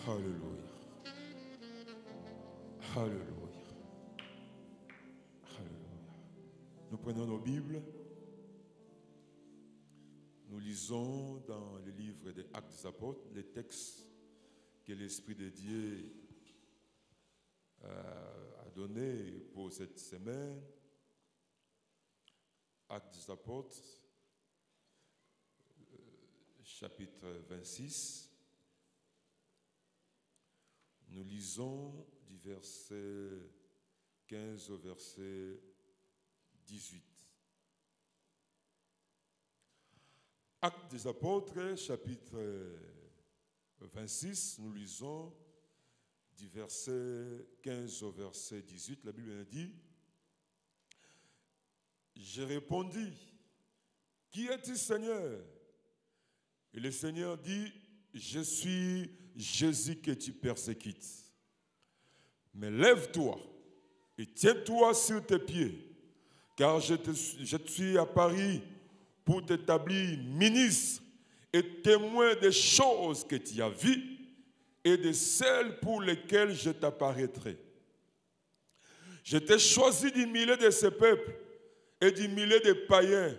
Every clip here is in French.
Alléluia. Alléluia. Alléluia. Nous prenons nos Bibles. Nous lisons dans le livre des Actes des Apôtres les textes que l'Esprit de Dieu a donnés pour cette semaine. Actes des Apôtres, chapitre 26. Nous lisons du verset 15 au verset 18. Actes des Apôtres, chapitre 26, nous lisons du verset 15 au verset 18. La Bible nous dit: j'ai répondu, qui es-tu, Seigneur? Et le Seigneur dit: je suis Jésus que tu persécutes. Mais lève-toi et tiens-toi sur tes pieds, car je suis à Paris pour t'établir ministre et témoin des choses que tu as vues et de celles pour lesquelles je t'apparaîtrai. Je t'ai choisi du milieu de ce peuple et du milieu des païens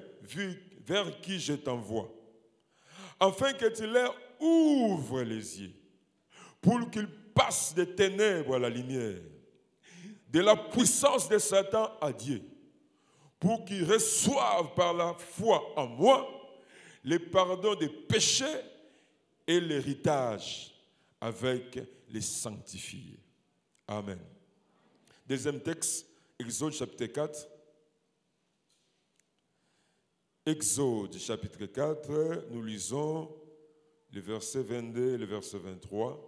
vers qui je t'envoie, afin que tu leur ouvres les yeux, pour qu'ils passent des ténèbres à la lumière, de la puissance de Satan à Dieu, pour qu'ils reçoivent par la foi en moi le pardon des péchés et l'héritage avec les sanctifiés. Amen. Deuxième texte, Exode chapitre 4. Exode chapitre 4, nous lisons le verset 22 et le verset 23.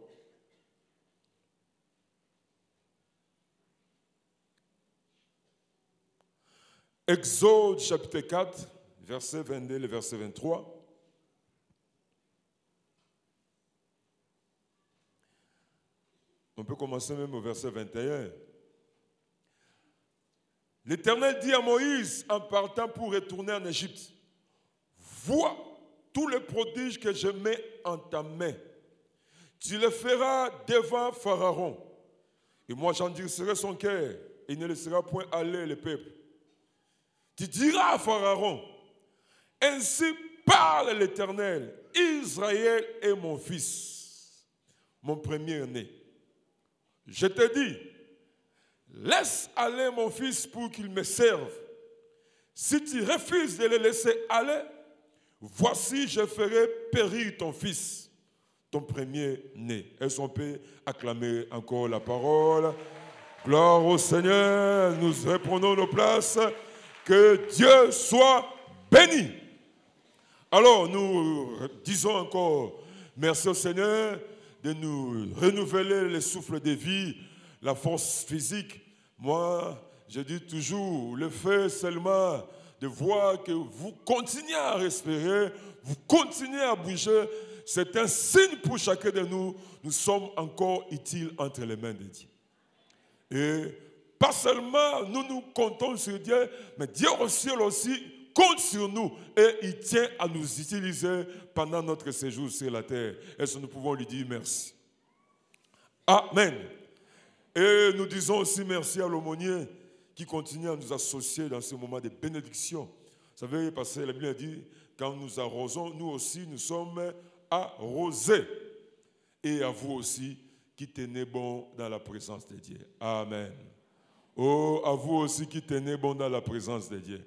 Exode chapitre 4, verset 22 et le verset 23. On peut commencer même au verset 21. L'Éternel dit à Moïse en partant pour retourner en Égypte: vois tous les prodiges que je mets en ta main. Tu les feras devant Pharaon. Et moi j'endurcirai son cœur. Et il ne laissera point aller le peuple. Tu diras à Pharaon: ainsi parle l'Éternel, Israël est mon fils, mon premier-né. Je te dis, laisse aller mon fils pour qu'il me serve. Si tu refuses de le laisser aller, voici, je ferai périr ton fils, ton premier-né. Est-ce qu'on peut acclamer encore la parole? Gloire au Seigneur, nous reprenons nos places. Que Dieu soit béni. Alors, nous disons encore merci au Seigneur de nous renouveler le souffle de vie, la force physique. Moi, je dis toujours, le fait seulement de voir que vous continuez à respirer, vous continuez à bouger, c'est un signe pour chacun de nous. Nous sommes encore utiles entre les mains de Dieu. Et pas seulement nous comptons sur Dieu, mais Dieu au ciel aussi compte sur nous et il tient à nous utiliser pendant notre séjour sur la terre. Est-ce que nous pouvons lui dire merci? Amen. Et nous disons aussi merci à l'aumônier qui continue à nous associer dans ce moment de bénédiction. Vous savez, parce que la Bible dit, quand nous arrosons, nous aussi nous sommes arrosés. Et à vous aussi qui tenez bon dans la présence de Dieu. Amen. Oh, à vous aussi qui tenez bon dans la présence de Dieu.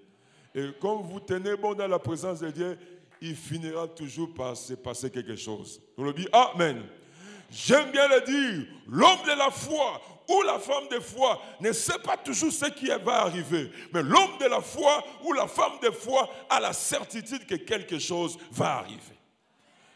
Et comme vous tenez bon dans la présence de Dieu, il finira toujours par se passer quelque chose. Nous le disons, amen. J'aime bien le dire, l'homme de la foi ou la femme de foi ne sait pas toujours ce qui va arriver. Mais l'homme de la foi ou la femme de foi a la certitude que quelque chose va arriver.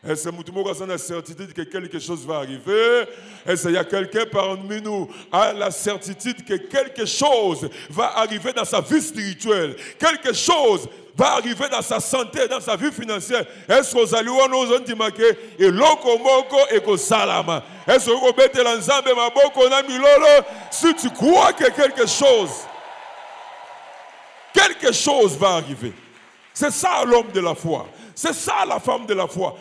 Est-ce que nous avons la certitude que quelque chose va arriver? Est-ce qu'il y a quelqu'un parmi nous qui a la certitude que quelque chose va arriver dans sa vie spirituelle? Quelque chose va arriver dans sa santé, dans sa vie financière? Est-ce que vous allez nous dire et loko moko et ko salama? Est-ce que vous mettez l'ensemble maboko na milolo? Si tu crois que quelque chose va arriver. C'est ça l'homme de la foi. C'est ça la femme de la foi.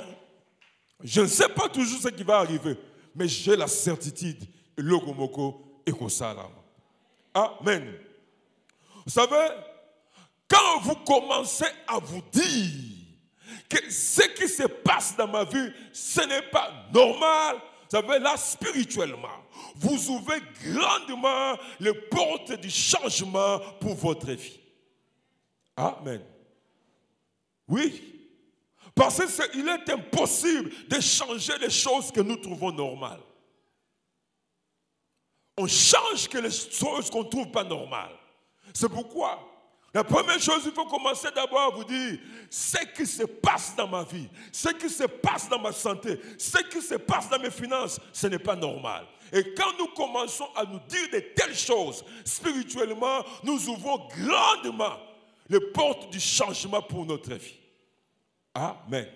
Je ne sais pas toujours ce qui va arriver, mais j'ai la certitude, le Gomoko et Kosalam. Amen. Vous savez, quand vous commencez à vous dire que ce qui se passe dans ma vie, ce n'est pas normal, vous savez, là, spirituellement, vous ouvrez grandement les portes du changement pour votre vie. Amen. Oui. Parce qu'il est impossible de changer les choses que nous trouvons normales. On change que les choses qu'on ne trouve pas normales. C'est pourquoi, la première chose, il faut commencer d'abord à vous dire, ce qui se passe dans ma vie, ce qui se passe dans ma santé, ce qui se passe dans mes finances, ce n'est pas normal. Et quand nous commençons à nous dire de telles choses, spirituellement, nous ouvrons grandement les portes du changement pour notre vie. Amen.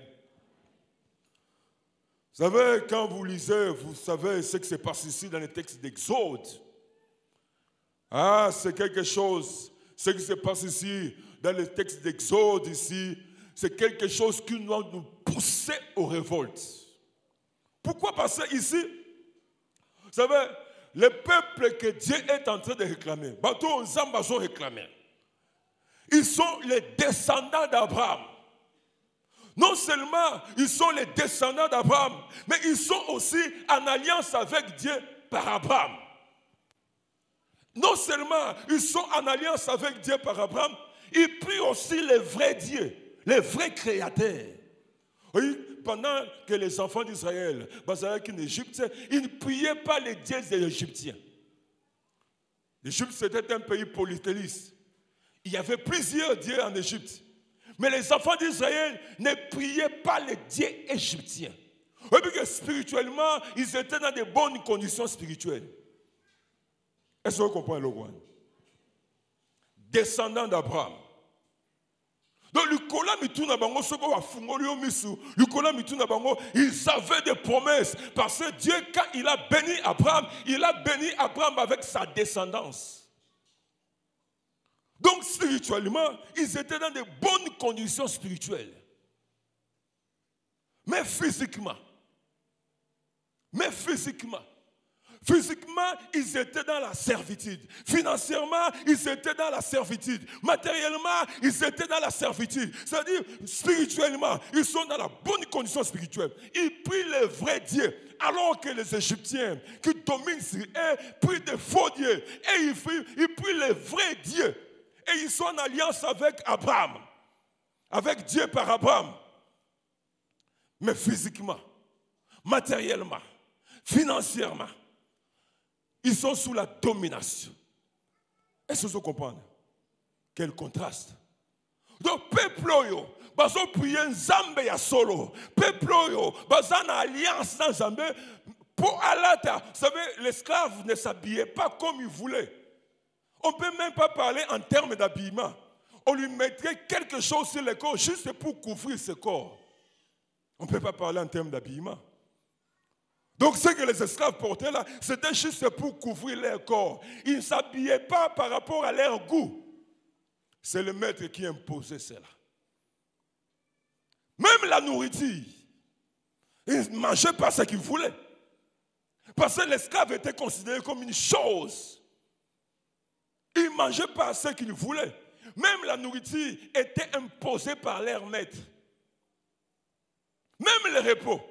Vous savez, quand vous lisez, vous savez ce qui se passe ici dans le texte d'Exode. C'est quelque chose, ce qui se passe ici dans le texte d'Exode ici, c'est quelque chose qui doit nous pousser aux révoltes. Pourquoi? Parce que ici, vous savez, le peuple que Dieu est en train de réclamer, bateau Zambazo réclamer, ils sont les descendants d'Abraham. Non seulement ils sont les descendants d'Abraham, mais ils sont aussi en alliance avec Dieu par Abraham. Non seulement ils sont en alliance avec Dieu par Abraham, ils prient aussi les vrais dieux, les vrais créateurs. Oui, pendant que les enfants d'Israël basaient en Égypte, ils ne priaient pas les dieux des Égyptiens. L'Égypte, c'était un pays polythéiste. Il y avait plusieurs dieux en Égypte. Mais les enfants d'Israël ne priaient pas les dieux égyptiens. Oui, parce que spirituellement, ils étaient dans de bonnes conditions spirituelles. Est-ce que vous comprenez le roi? Descendant d'Abraham. Donc, ils avaient des promesses. Parce que Dieu, quand il a béni Abraham avec sa descendance. Donc, spirituellement, ils étaient dans de bonnes conditions spirituelles. Mais physiquement, ils étaient dans la servitude. Financièrement, ils étaient dans la servitude. Matériellement, ils étaient dans la servitude. C'est-à-dire, spirituellement, ils sont dans la bonne condition spirituelle. Ils prient le vrai Dieu. Alors que les Égyptiens qui dominent sur eux prient des faux dieux. Et ils prient le vrai Dieu. Et ils sont en alliance avec Abraham. Avec Dieu par Abraham. Mais physiquement, matériellement, financièrement, ils sont sous la domination. Est-ce que vous comprenez? Quel contraste. Donc, peuple, bazo prier Nzambe ya solo. Peuple, bazo en alliance dans Nzambe. Pour Alata, vous savez, l'esclave ne s'habillait pas comme il voulait. On ne peut même pas parler en termes d'habillement. On lui mettrait quelque chose sur le corps juste pour couvrir ce corps. On ne peut pas parler en termes d'habillement. Donc ce que les esclaves portaient là, c'était juste pour couvrir leur corps. Ils ne s'habillaient pas par rapport à leur goût. C'est le maître qui imposait cela. Même la nourriture, ils ne mangeaient pas ce qu'ils voulaient. Parce que l'esclave était considéré comme une chose. Ils ne mangeaient pas ce qu'ils voulaient. Même la nourriture était imposée par leur maître. Même le repos.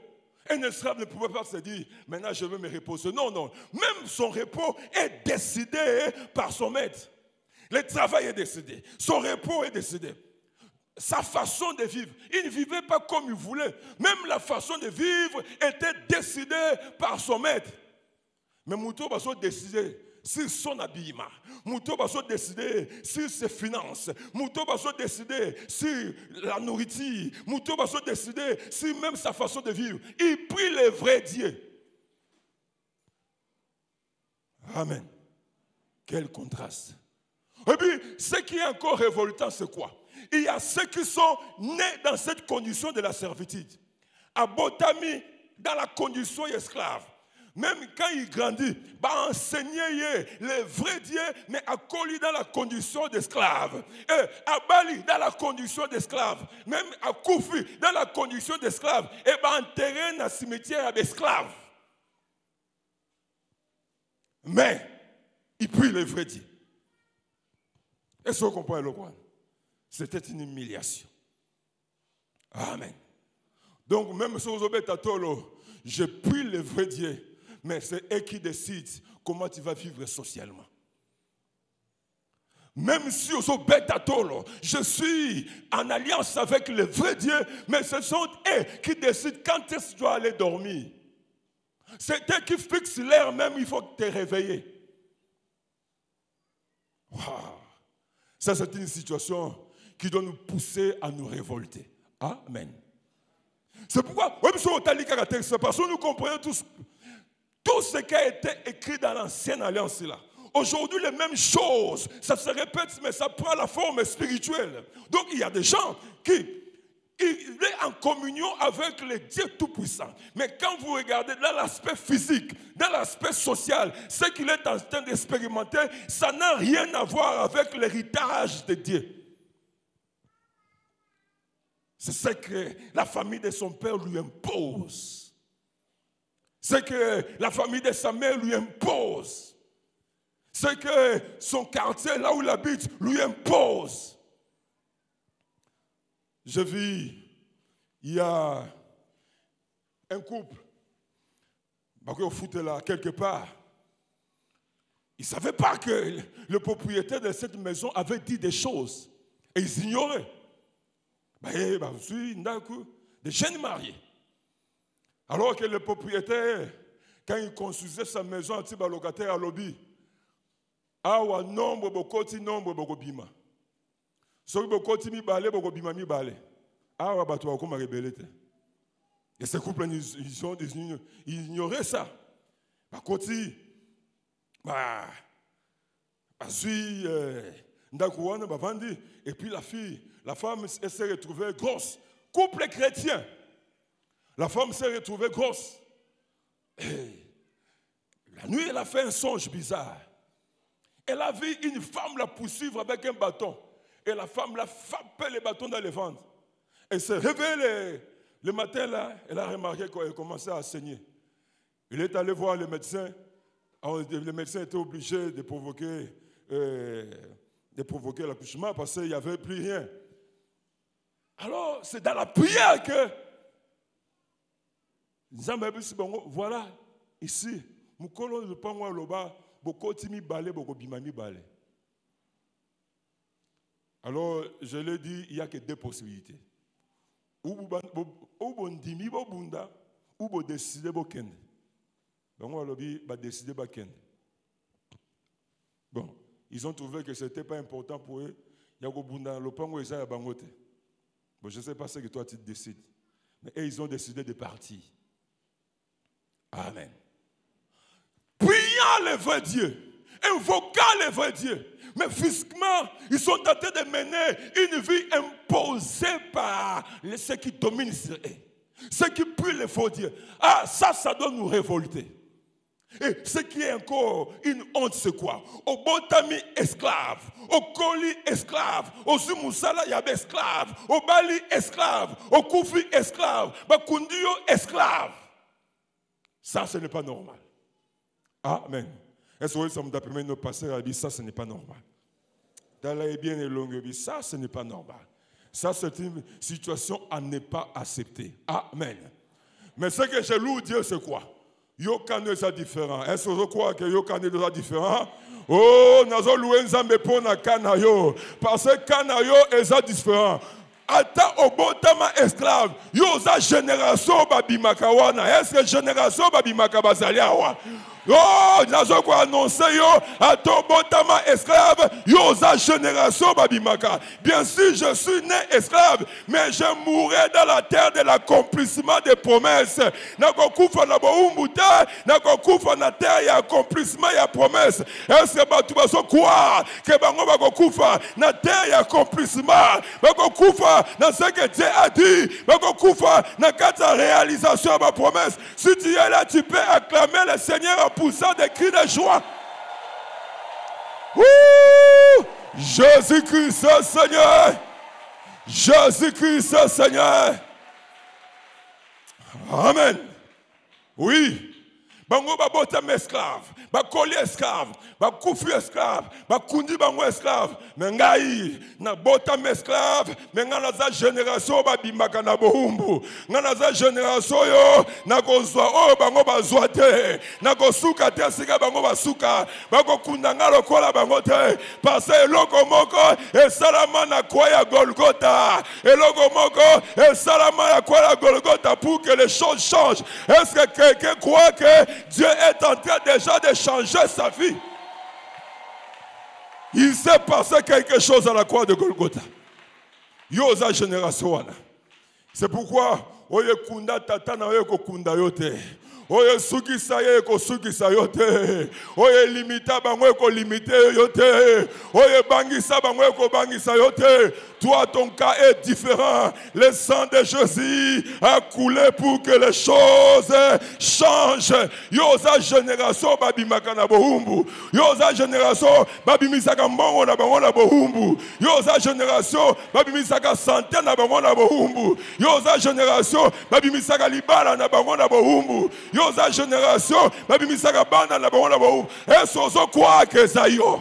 Un esclave ne pouvait pas se dire, maintenant je veux me reposer. Non, non. Même son repos est décidé par son maître. Le travail est décidé. Son repos est décidé. Sa façon de vivre. Il ne vivait pas comme il voulait. Même la façon de vivre était décidée par son maître. Mais Mouto va se décider sur son habillement. Mouto va se décider sur ses finances. Mouto va se décider sur la nourriture. Mouto va se décider sur même sa façon de vivre. Il prie le vrai Dieu. Amen. Quel contraste. Et puis, ce qui est encore révoltant, c'est quoi? Il y a ceux qui sont nés dans cette condition de la servitude. Abotami, dans la condition esclave. Même quand il grandit, va enseigner le vrai Dieu, mais à Koli dans la condition d'esclave. Et à Bali dans la condition d'esclave. Même à Koufi dans la condition d'esclave. Et va enterrer dans le cimetière d'esclave. Mais il prie le vrai Dieu. Est-ce que vous comprenez le quoi? C'était une humiliation. Amen. Donc même si vous avez tatolo, je prie le vrai Dieu, mais c'est eux qui décident comment tu vas vivre socialement. Même si vous êtes tatolo, je suis en alliance avec le vrai Dieu, mais ce sont eux qui décident quand est-ce que tu dois aller dormir. C'est eux qui fixent l'heure même, il faut te réveiller. Wow. Ça, c'est une situation qui doit nous pousser à nous révolter. Amen. C'est pourquoi, c'est parce que nous comprenons tous tout ce qui a été écrit dans l'ancienne alliance là. Aujourd'hui, les mêmes choses, ça se répète, mais ça prend la forme spirituelle. Donc, il y a des gens qui sont en communion avec le Dieu Tout-Puissant. Mais quand vous regardez dans l'aspect physique, dans l'aspect social, ce qu'il est en train d'expérimenter, ça n'a rien à voir avec l'héritage de Dieu. C'est ce que la famille de son père lui impose. C'est que la famille de sa mère lui impose. C'est que son quartier, là où il habite, lui impose. Je vis, il y a un couple, au foot là, quelque part. Ils ne savaient pas que le propriétaire de cette maison avait dit des choses. Et ils ignoraient. Je suis des jeunes mariés. Alors que le propriétaire, quand il construisait sa maison, il a locataire à lobby. Awa nombre bokoti nombre bokobima. Soki bokoti mi balé bokobima mi balé. Awa bato akoma rebelete. Et ces couples ils ignoraient ça. Bakoti azui ndakuwana bavandi et puis la femme s'est retrouvée grosse. Couple chrétien. La femme s'est retrouvée grosse. Et la nuit, elle a fait un songe bizarre. Elle a vu une femme la poursuivre avec un bâton. Et la femme l'a frappé le bâton dans le ventre. Elle s'est réveillée le matin là, elle a remarqué qu'elle commençait à saigner. Il est allé voir le médecin. Le médecin était obligé de provoquer l'accouchement parce qu'il n'y avait plus rien. Alors, c'est dans la prière que voilà, ici, Mukolo le pangwa loba. Alors, je l'ai dit, il n'y a que deux possibilités. Ou bondimi bunda, ou bo décider bokende. Donc on va décider bokende. Bon, ils ont trouvé que ce n'était pas important pour eux. Il y a bunda le pango eza ya bangote. Bon, je ne sais pas ce que toi tu décides. Mais eux, ils ont décidé de partir. Amen. Priant le vrai Dieu, invoquant le vrai Dieu. Mais physiquement, ils sont tentés de mener une vie imposée par ceux qui dominent sur eux. Ceux qui prient le faux Dieu. Ah, ça doit nous révolter. Et ce qui est encore une honte, c'est quoi? Au Botami, esclave. Au Koli, esclave. Au Zumusala, il y avait esclave. Au Bali, esclave. Au Koufi, esclave. Au Kundio, esclave. Ça, ce n'est pas normal. Amen. Est-ce que ça me dit que nos pasteurs a dit ça, ce n'est pas normal. Dans la bien et longue, ça, ce n'est pas normal. Ça, c'est une situation à ne pas accepter. Amen. Mais ce que je loue Dieu, c'est quoi? Yokane est différent. Est-ce que je crois que Yokane est différent? Oh, nazo loué nzambe pona kanayo. Parce que kanayo est différent. Ata obotama esclave. Yo za génération babimaka wana. Est-ce que génération babimaka bazaliawa? Oh, nazo ko annoncer yo ata obotama esclave. Yo za génération babimaka. Bien sûr, je suis né esclave, mais je mourrai dans la terre de l'accomplissement des promesses. Nako kufa na boumbuta, nako kufa na terre ya accomplissement ya promesse. Est-ce que batu baso croire que bango bako kufa na terre ya accomplissement? Bako kufa dans ce que Dieu a dit, dans la réalisation de ma promesse. Si tu es là, tu peux acclamer le Seigneur en poussant des cris de joie. Ouh! Jésus-Christ, Seigneur. Jésus-Christ, Seigneur. Amen. Oui. Bango babotama esclave, bakoli esclave, bakufi esclave, bakundi bango esclave. Mais ngai na botama esclave, mais nga naza génération babimaka na bohumbu. Nga naza génération yo na kozwa o bango bazwa te. Na kosuka te sika bango basuka, bakokunda nga lokola bango te. Parce que eloko moko esalama na kwa ya Golgotha. Eloko moko esalama na kwa ya Golgotha pour que les choses changent. Est-ce que quelqu'un croit que Dieu est en train déjà de changer sa vie? Il s'est passé quelque chose à la croix de Golgotha. Yosa génération. C'est pourquoi oye kunda tata na oye kokunda yote. Oye sukisa ye ko sukisa yote. Oye limita bango ko limite yote. Oye bangisa bango ko bangisa yote. Toi, ton cas est différent. Le sang de Jésus a coulé pour que les choses changent. Yosa génération babimaka na bohumbu. Yosa génération babimisaka mbongo na bango na bohumbu. Yosa génération babimisaka santé na bango na bohumbu. Yosa génération babimisaka libala na bango na bohumbu. Yosa génération babimisaka banda na bango na bohumbu. Est-ce qu'on croit que ça y est?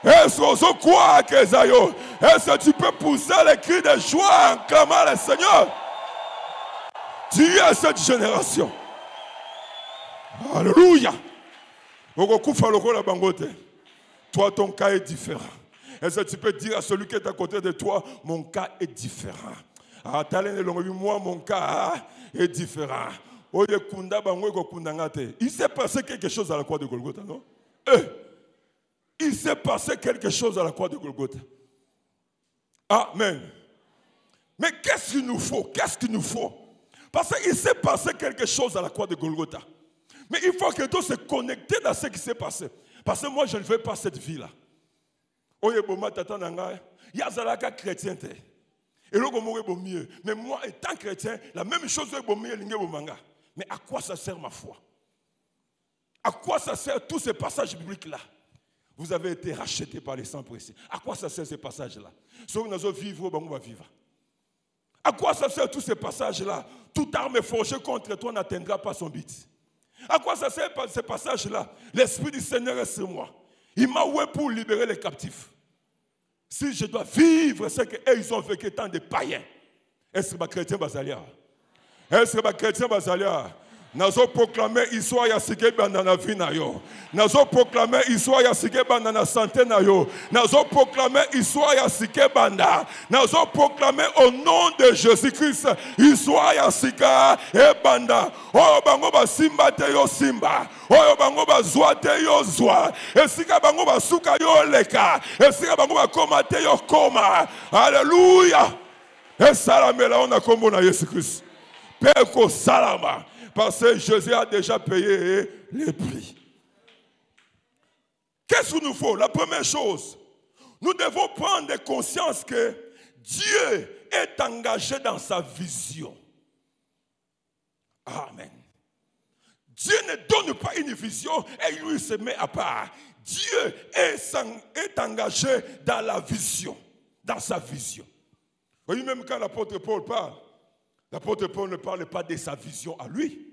Est-ce qu'on croit que ça y est? Est-ce que tu peux pousser les cris de joie en clamant le Seigneur? Tu es cette génération. Alléluia. Toi, ton cas est différent. Est-ce que tu peux dire à celui qui est à côté de toi, mon cas est différent? Moi, mon cas est différent. Il s'est passé quelque chose à la croix de Golgotha, non? Il s'est passé quelque chose à la croix de Golgotha. Amen. Mais qu'est-ce qu'il nous faut? Qu'est-ce qu'il nous faut? Parce qu'il s'est passé quelque chose à la croix de Golgotha. Mais il faut que tout se connecte dans ce qui s'est passé. Parce que moi, je ne veux pas cette vie-là. Il y a des chrétiens. Mais moi, étant chrétien, la même chose est mais à quoi ça sert ma foi? À quoi ça sert tous ces passages bibliques-là? Vous avez été rachetés par les sangs précieux. À quoi ça sert ces passages-là? Ceux qui nous vivre, on va vivre. À quoi ça sert tous ces passages-là? Toute arme forgée contre toi n'atteindra pas son but. À quoi ça sert ces passages-là? L'Esprit du Seigneur est sur moi. Il m'a oué pour libérer les captifs. Si je dois vivre ce qu'ils ont vécu tant de païens, est-ce que ma chrétien basalia? Est-ce que ma chrétien basalia? Nazo proclamer histoire ya sike banda na vie na yo. Nazo proclamer histoire ya sike banda na santé na yo. Nazo proclamer histoire ya sike banda. Nazo proclamer au nom de Jésus-Christ histoire ya sika e banda. Oyo bango ba simba te yo simba. Oyo bango ba zwa te yo zwa. Esika bango ba suka yo leka. Esika bango ba koma te yo koma. Alléluia. Et salamela on a kombo na Jésus-Christ. Peko salama. Parce que Jésus a déjà payé les prix. Qu'est-ce qu'il nous faut? La première chose, nous devons prendre conscience que Dieu est engagé dans sa vision. Amen. Dieu ne donne pas une vision et lui se met à part. Dieu est engagé dans la vision, dans sa vision. Vous voyez, même quand l'apôtre Paul parle, l'apôtre Paul ne parle pas de sa vision à lui,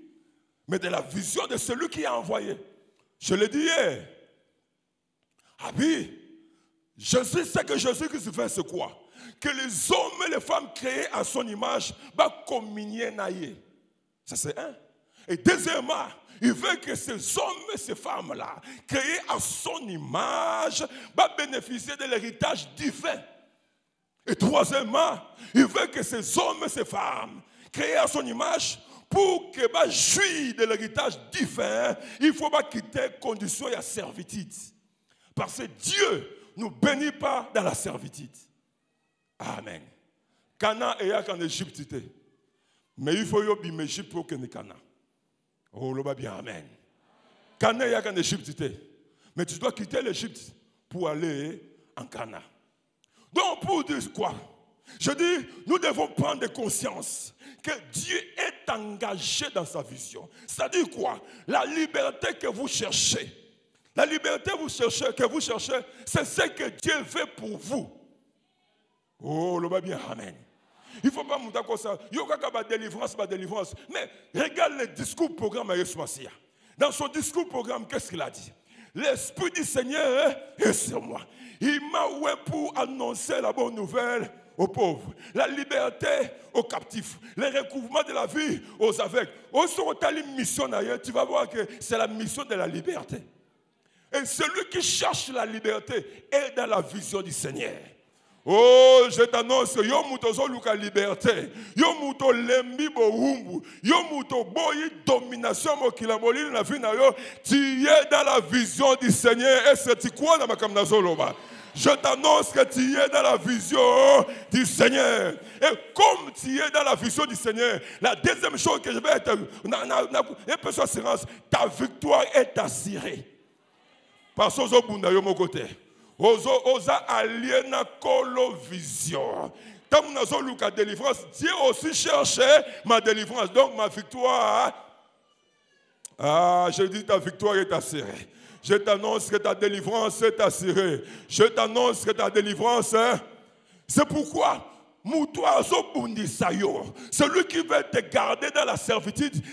mais de la vision de celui qui a envoyé. Je l'ai dit hier. Ah oui, Jésus sait que Jésus-Christ fait c'est quoi? Que les hommes et les femmes créés à son image vont communier naïe. Ça c'est un. Et deuxièmement, il veut que ces hommes et ces femmes-là, créés à son image, vont bénéficier de l'héritage divin. Et troisièmement, il veut que ces hommes et ces femmes, créés à son image, pour que bah jouir de l'héritage divin, il ne faut pas quitter condition et servitude. Parce que Dieu ne nous bénit pas dans la servitude. Amen. Cana est en Égypte. Mais il faut y aller en Égypte pour que Cana. Oh, le bien, amen. Cana est en Égypte. Mais tu dois quitter l'Égypte pour aller en Cana. Donc, pour dire quoi? Je dis, nous devons prendre conscience que Dieu est engagé dans sa vision. C'est-à-dire quoi? La liberté que vous cherchez. La liberté que vous cherchez, c'est ce que Dieu veut pour vous. Oh, le bien, amen. Il ne faut pas monter comme ça. Il y a délivrance. Mais regarde le discours programme à Yesu Masia. Dans son discours programme, qu'est-ce qu'il a dit? L'Esprit du Seigneur est sur moi. Il m'a oué pour annoncer la bonne nouvelle aux pauvres, la liberté aux captifs, le recouvrement de la vie aux aveugles. Au sein de une mission d'ailleurs, tu vas voir que c'est la mission de la liberté. Et celui qui cherche la liberté est dans la vision du Seigneur. Oh, je t'annonce, yo muto luka liberté, yo muto lembi bo humbu, yo muto boyi domination mo kilamoli na vie na yo, tu es dans la vision du Seigneur et c'est quoi dans ma kamnazoloba. Je t'annonce que tu es dans la vision du Seigneur. Et comme tu es dans la vision du Seigneur, la deuxième chose que je vais être, ta victoire est assurée. Parce que vous mon côté. Oza aliena kolo vision. Tant que délivrance, Dieu aussi cherchait ma délivrance. Donc ma victoire. Je dis ta victoire est assurée. Je t'annonce que ta délivrance est assurée. Je t'annonce que ta délivrance. C'est pourquoi. Celui qui veut te garder dans la servitude,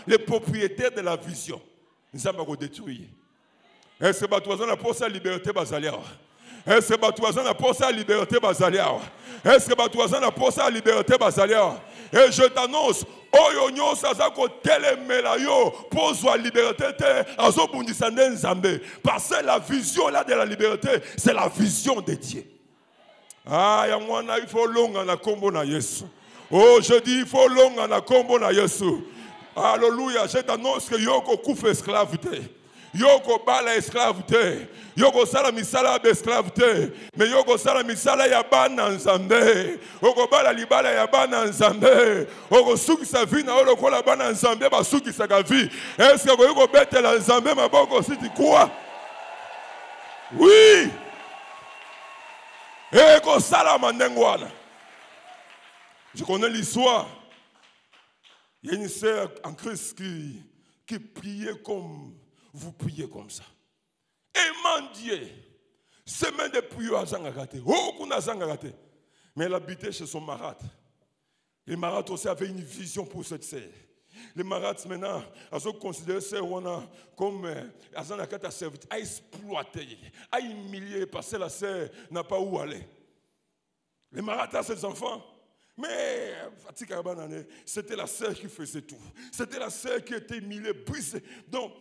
les propriétaires de la vision. Nous allons détruire. Est-ce que tu as pour sa liberté basalia? Est-ce que tu as pour sa liberté basalia? Est-ce que tu as pour sa liberté basalia? Et je t'annonce, Oyonyo Sazako Telemelayo pose la liberté parce que la vision là de la liberté, c'est la vision de Dieu. Il faut long en la combo na Yesu. Oh, je dis il faut long en la combo na Yesu. Alléluia, je t'annonce que Yoko couvre esclavité. Yoko bala esclavité. Yoko sala misala esclavité. Mais Yoko sala misala ya bana nzambe. Yoko bala libala ya bana nzambe. Yoko suki sa vie na olo kola bana nzambe ba suki sa vie. Est-ce que Yoko bete la nzambe maboko si tu crois? Oui. Yoko sala mandengwana. Je connais l'histoire. Il y a une sœur en Christ qui priait comme vous priez comme ça. Et mon Dieu, semaine de prière à Zangagate. Oh, qu'on a Zangagate. Mais elle habitait chez son marat. Les marats aussi avaient une vision pour cette sœur. Les marats maintenant, ils ont considéré sœur comme Azangagate a servi, à exploiter, à humilier, parce que la sœur n'a pas où aller. Les marats à ses enfants. Mais c'était la sœur qui faisait tout. C'était la sœur qui était humiliée, brisée. Donc,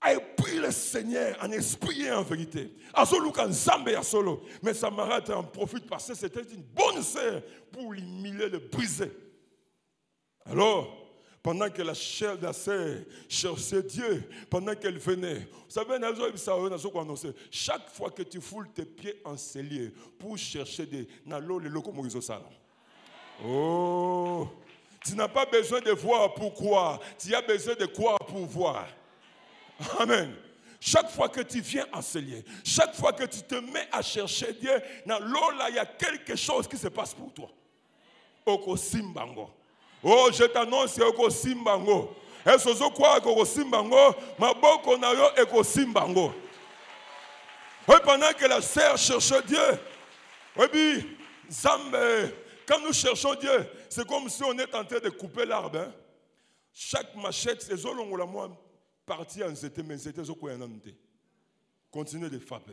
elle prie le Seigneur en esprit et en vérité. Mais Samara en profite parce que c'était une bonne sœur pour l'humilier, le briser. Alors, pendant que la chair de la sœur cherchait Dieu, pendant qu'elle venait, vous savez, chaque fois que tu foules tes pieds en cellier pour chercher des nalo les locaux salon. Oh, tu n'as pas besoin de voir pour croire, tu as besoin de croire pour voir. Amen. Chaque fois que tu viens enseigner, chaque fois que tu te mets à chercher Dieu, dans l'eau là, il y a quelque chose qui se passe pour toi. Oko simbango. Oh, je t'annonce oko simbango. Est-ce que tu crois oko simbango? Maboko na yo oko simbango. Pendant que la sœur cherche Dieu, oui, puis, Zambé. Quand nous cherchons Dieu, c'est comme si on est en train de couper l'arbre. Hein? Chaque machette, c'est zolongo la moi partie en zété, mais zété zokoyanante. Continuez de frapper.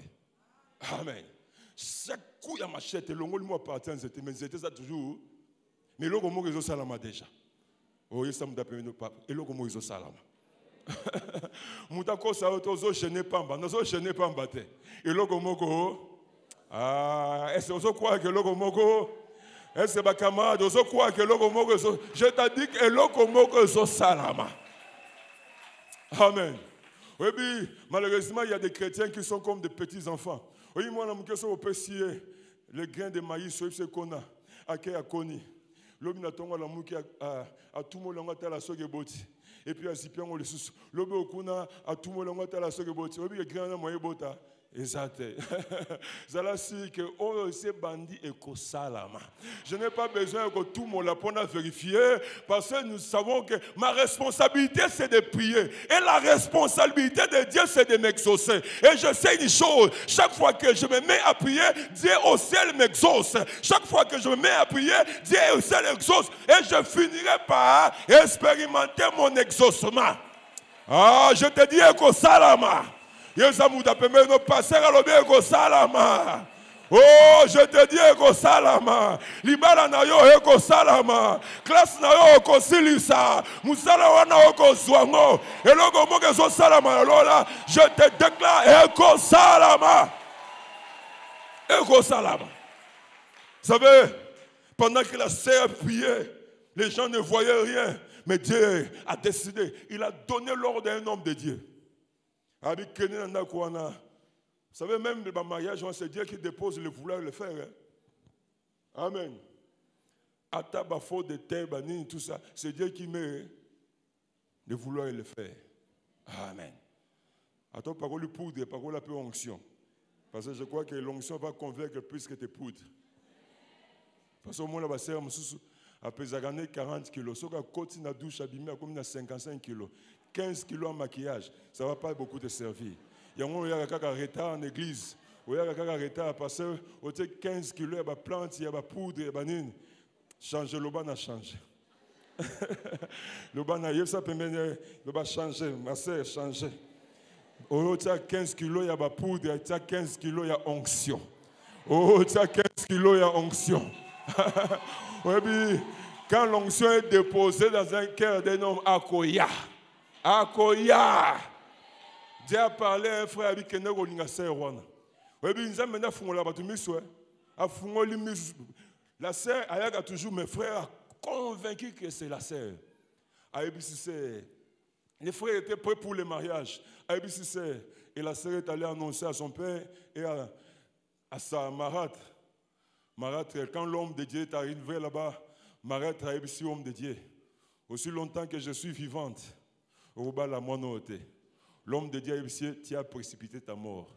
Amen. Chaque coup il y a machette, longo le moi partie en zété, mais zété ça toujours. Mais logo mo rezo salama déjà. Oh yesa mudapé no papa. Et logo mo rezo salama. Mutako sa otozo gêner pamba, nozo gêner pamba te. Et logo moko. Est-ce que vous croyez que logo moko? Est-ce que camarade, je t'ai dit que l'okomoko est salama. Amen. Oui, malheureusement, il y a des chrétiens qui sont comme des petits enfants. Oui, moi, je suis le grain de maïs, c'est qu'on a, à Koni. L'homme n'a pas à tout le monde à la sogeboti. Et puis à Zipian, on le sous. L'homme a tout le monde à la sogeboti. Oui, le grain de maïs, Exact. Je n'ai pas besoin que tout le monde la vérifier parce que nous savons que ma responsabilité c'est de prier et la responsabilité de Dieu c'est de m'exaucer. Et je sais une chose, chaque fois que je me mets à prier, Dieu au ciel m'exauce. Chaque fois que je me mets à prier, Dieu au ciel m'exauce et je finirai par expérimenter mon exaucement. Ah, je te dis que salama. Oh, je te dis eko salama. Libala na yo eko salama. Classe na yo eko silisa. Musala wana eko zwango. Eloko moke zo salama lola. Je te déclare eko salama. Eko salama. Vous savez, pendant que la sœur priait, les gens ne voyaient rien. Mais Dieu a décidé. Il a donné l'ordre à un homme de Dieu. Vous savez, même le mariage, c'est Dieu qui dépose le vouloir et le faire. Hein? Amen. Atabafo de terre, tout ça, c'est Dieu qui met le vouloir et le faire. Amen. Attends, parole poudre, parole un peu onction. Parce que je crois que l'onction va convaincre plus que tes poudres. Parce qu'au moins, la sœur, après 40 kilos, si on continue à douche, abîmé, comme 55 kilos. 15 kilos en maquillage, ça ne va pas beaucoup te servir. Il y a un retard en église. Il y a un retard parce que 15 kilos, il y a des plantes, il y a des poudres, il y a des nines. Changer, le ban a changé. Le ban a ça permet de changer. Ma soeur, changer. Oh, tu as 15 kilos, il y a des poudres. Tu as 15 kilos, il y a onction. Oh, tu as 15 kilos, il y a onction. Quand l'onction est déposée dans un cœur d'un homme, Akoya. Akoya. Dieu a parlé à un frère avec qui n'a pas de la sœur a toujours, mes frères, convaincu que c'est la sœur. Les frères étaient prêts pour le mariage. Et la sœur est allée annoncer à son père et à sa marâtre. Quand l'homme de Dieu est arrivé là-bas, marâtre a dit homme de Dieu. Aussi longtemps que je suis vivante, l'homme de Dieu a dit, tu as précipité ta mort.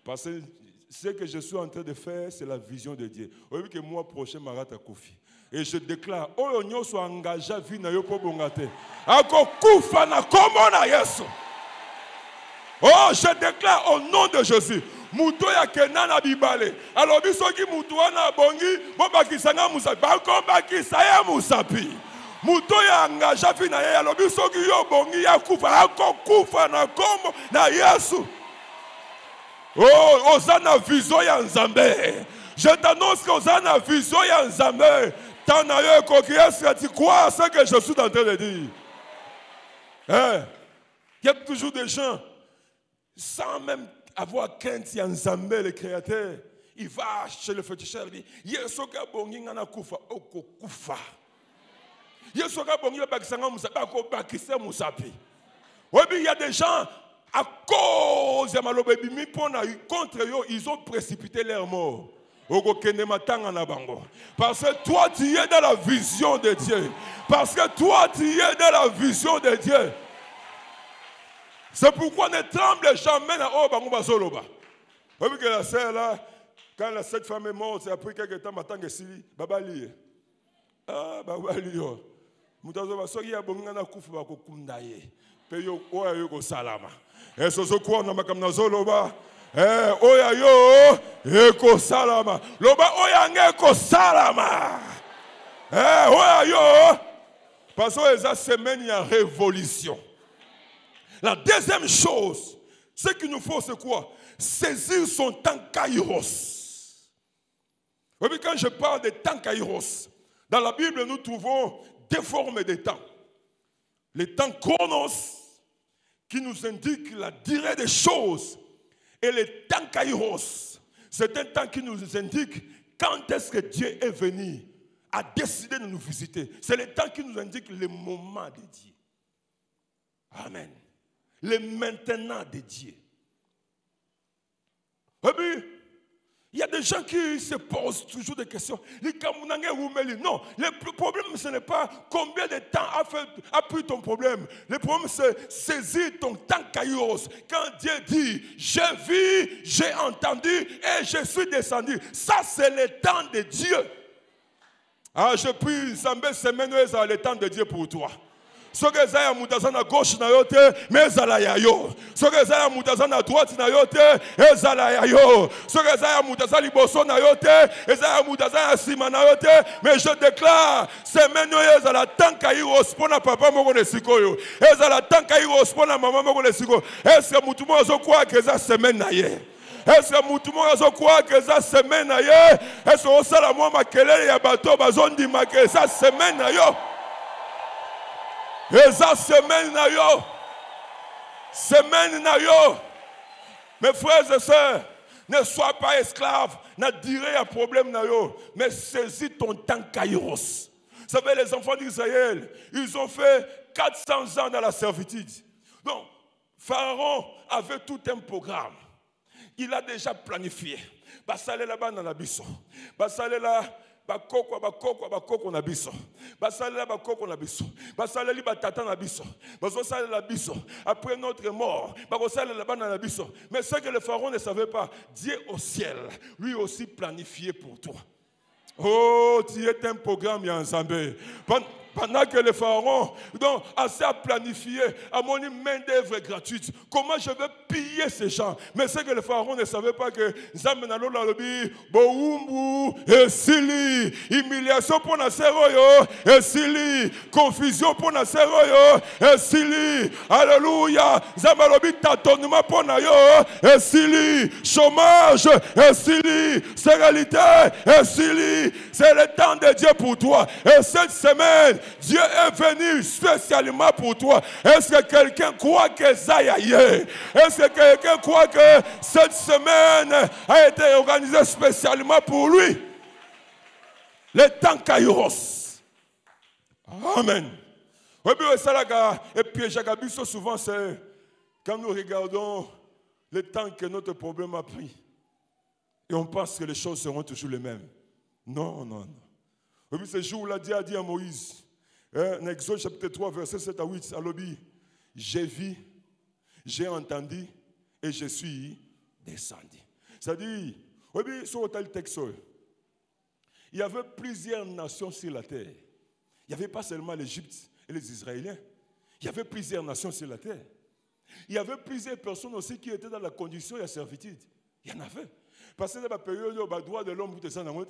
Parce que ce que je suis en train de faire, c'est la vision de Dieu. Vous voyez que moi, prochain, marâtre a Koufi. Et je déclare, oh, nous sommes engagés à vivre dans le Bongate. Ako Koufa na komo na Yesu. Oh, je déclare au nom de Jésus. Muto ya kenana bibale. Alors bisoki muto wana bongi, bobakisanga musapi. Bako bakisaya musapi. Muto ya engagé vina ye. Alors bisoki yo bongi ya kufa. Ako kufa na komo na Yesu. Oh, osana vision ya Nzambe. Je t'annonce que osana vision ya Nzambe. T'en as eu tu crois à ce que je suis en train de dire. Hein? Il y a toujours des gens, sans même avoir crainte, il y a Nzambe, le créateur. Il va chez le féticheur, il dit, Yesoka bongi ngana kufa, oko kufa. Yesoka bongi bakisanga musapi, oko bakise musapi. Oui, il y a des gens, à cause de malobébimi, contre eux, ils ont précipité leur mort. Parce que toi, tu es dans la vision de Dieu. Parce que toi, tu es dans la vision de Dieu. C'est pourquoi ne tremble jamais dans Obango Zoloba. Vous voyez que la sœur là, quand cette femme est morte, c'est après quelques temps, maintenant que Sili, Babali. Ah, Babali. Mutazo soki ya bongana kufu ba kokundaye. Peyo oya yo salama. Eso sokwa na makamna Zoloba. Oya yo eko salama. Loba oya ngeko salama. Oya yo. Parce que ça semaine il y a révolution. La deuxième chose, ce qu'il nous faut, c'est quoi? Saisir son temps kairos. Oui, quand je parle de temps kairos, dans la Bible, nous trouvons deux formes de temps. Le temps chronos, qui nous indique la durée des choses, et le temps kairos, c'est un temps qui nous indique quand est-ce que Dieu est venu à décider de nous visiter. C'est le temps qui nous indique le moment de Dieu. Amen. Le maintenant de Dieu. Et puis, Il y a des gens qui se posent toujours des questions. Non, le problème, ce n'est pas combien de temps a pris ton problème. Le problème, c'est saisir ton temps kairos. Quand Dieu dit, j'ai vu, j'ai entendu et je suis descendu. Ça, c'est le temps de Dieu. Ah, je prie, Zambé, semaine, le temps de Dieu pour toi. Ce que ça y a gauche na yote mais zala ya yo. Ce que ça y a droite na yote ezala ya yo. Ce que ça y a liboso na yote ezala ya sima na yote mais je déclare semaine ezala tanka iros pona papa moko ne sikoyo. Ezala tanka iros pona maman moko ne sikoyo. Est-ce que mutu mo zo kwa que ça semaine na ye? Est-ce que mutu mo zo kwa que ça semaine na ye? Est-ce que osala mo makelele ya bato bazondi make ça semaine na yo? Et ça, semaine na yo. Semaine na yo. Mes frères et sœurs, ne sois pas esclave. N'a diré un problème na yo. Mais saisis ton temps kairos. Vous savez, les enfants d'Israël, ils ont fait 400 ans dans la servitude. Donc, Pharaon avait tout un programme. Il a déjà planifié. Basalé là-bas dans la biso. Basalé là. Bakoko na biso. Basalela bakoko na biso. Basaleli batata na biso. Bazosalela la biso. Après notre mort, bakosalela là-bas dans la biso. Mais ce que le pharaon ne savait pas, Dieu au ciel, lui aussi planifié pour toi. Oh, tu es un programme, Yanzambé. Pendant que le pharaon a planifié, a mon main d'œuvre gratuite. Comment je vais piller ces gens? Mais c'est que le pharaon ne savait pas que Zamenalo Lalobi, Boumbu, Esili, humiliation pour Naseroyo, Esili, confusion pour Naseroyo, Esili, alléluia, Zamalobi tâtonnement pour Nayo, Esili, chômage, Esili, stérilité, Esili, c'est le temps de Dieu pour toi. Et cette semaine, Dieu est venu spécialement pour toi. Est-ce que quelqu'un croit que ça y est? Est-ce que quelqu'un croit que cette semaine a été organisée spécialement pour lui? Le temps kairos. Amen. Et puis, Jagabiso, souvent, c'est quand nous regardons le temps que notre problème a pris et on pense que les choses seront toujours les mêmes. Non, non, non. Et puis, ce jour-là, Dieu a dit à Moïse, en Exode chapitre 3, verset 7 à 8, à l'obéi, j'ai vu, j'ai entendu et je suis descendu. C'est-à-dire, oui, sur tel texte, il y avait plusieurs nations sur la terre. Il n'y avait pas seulement l'Égypte et les Israéliens. Il y avait plusieurs nations sur la terre. Il y avait plusieurs personnes aussi qui étaient dans la condition de la servitude. Il y en avait. Parce que dans la période où le droit de l'homme était sans amour.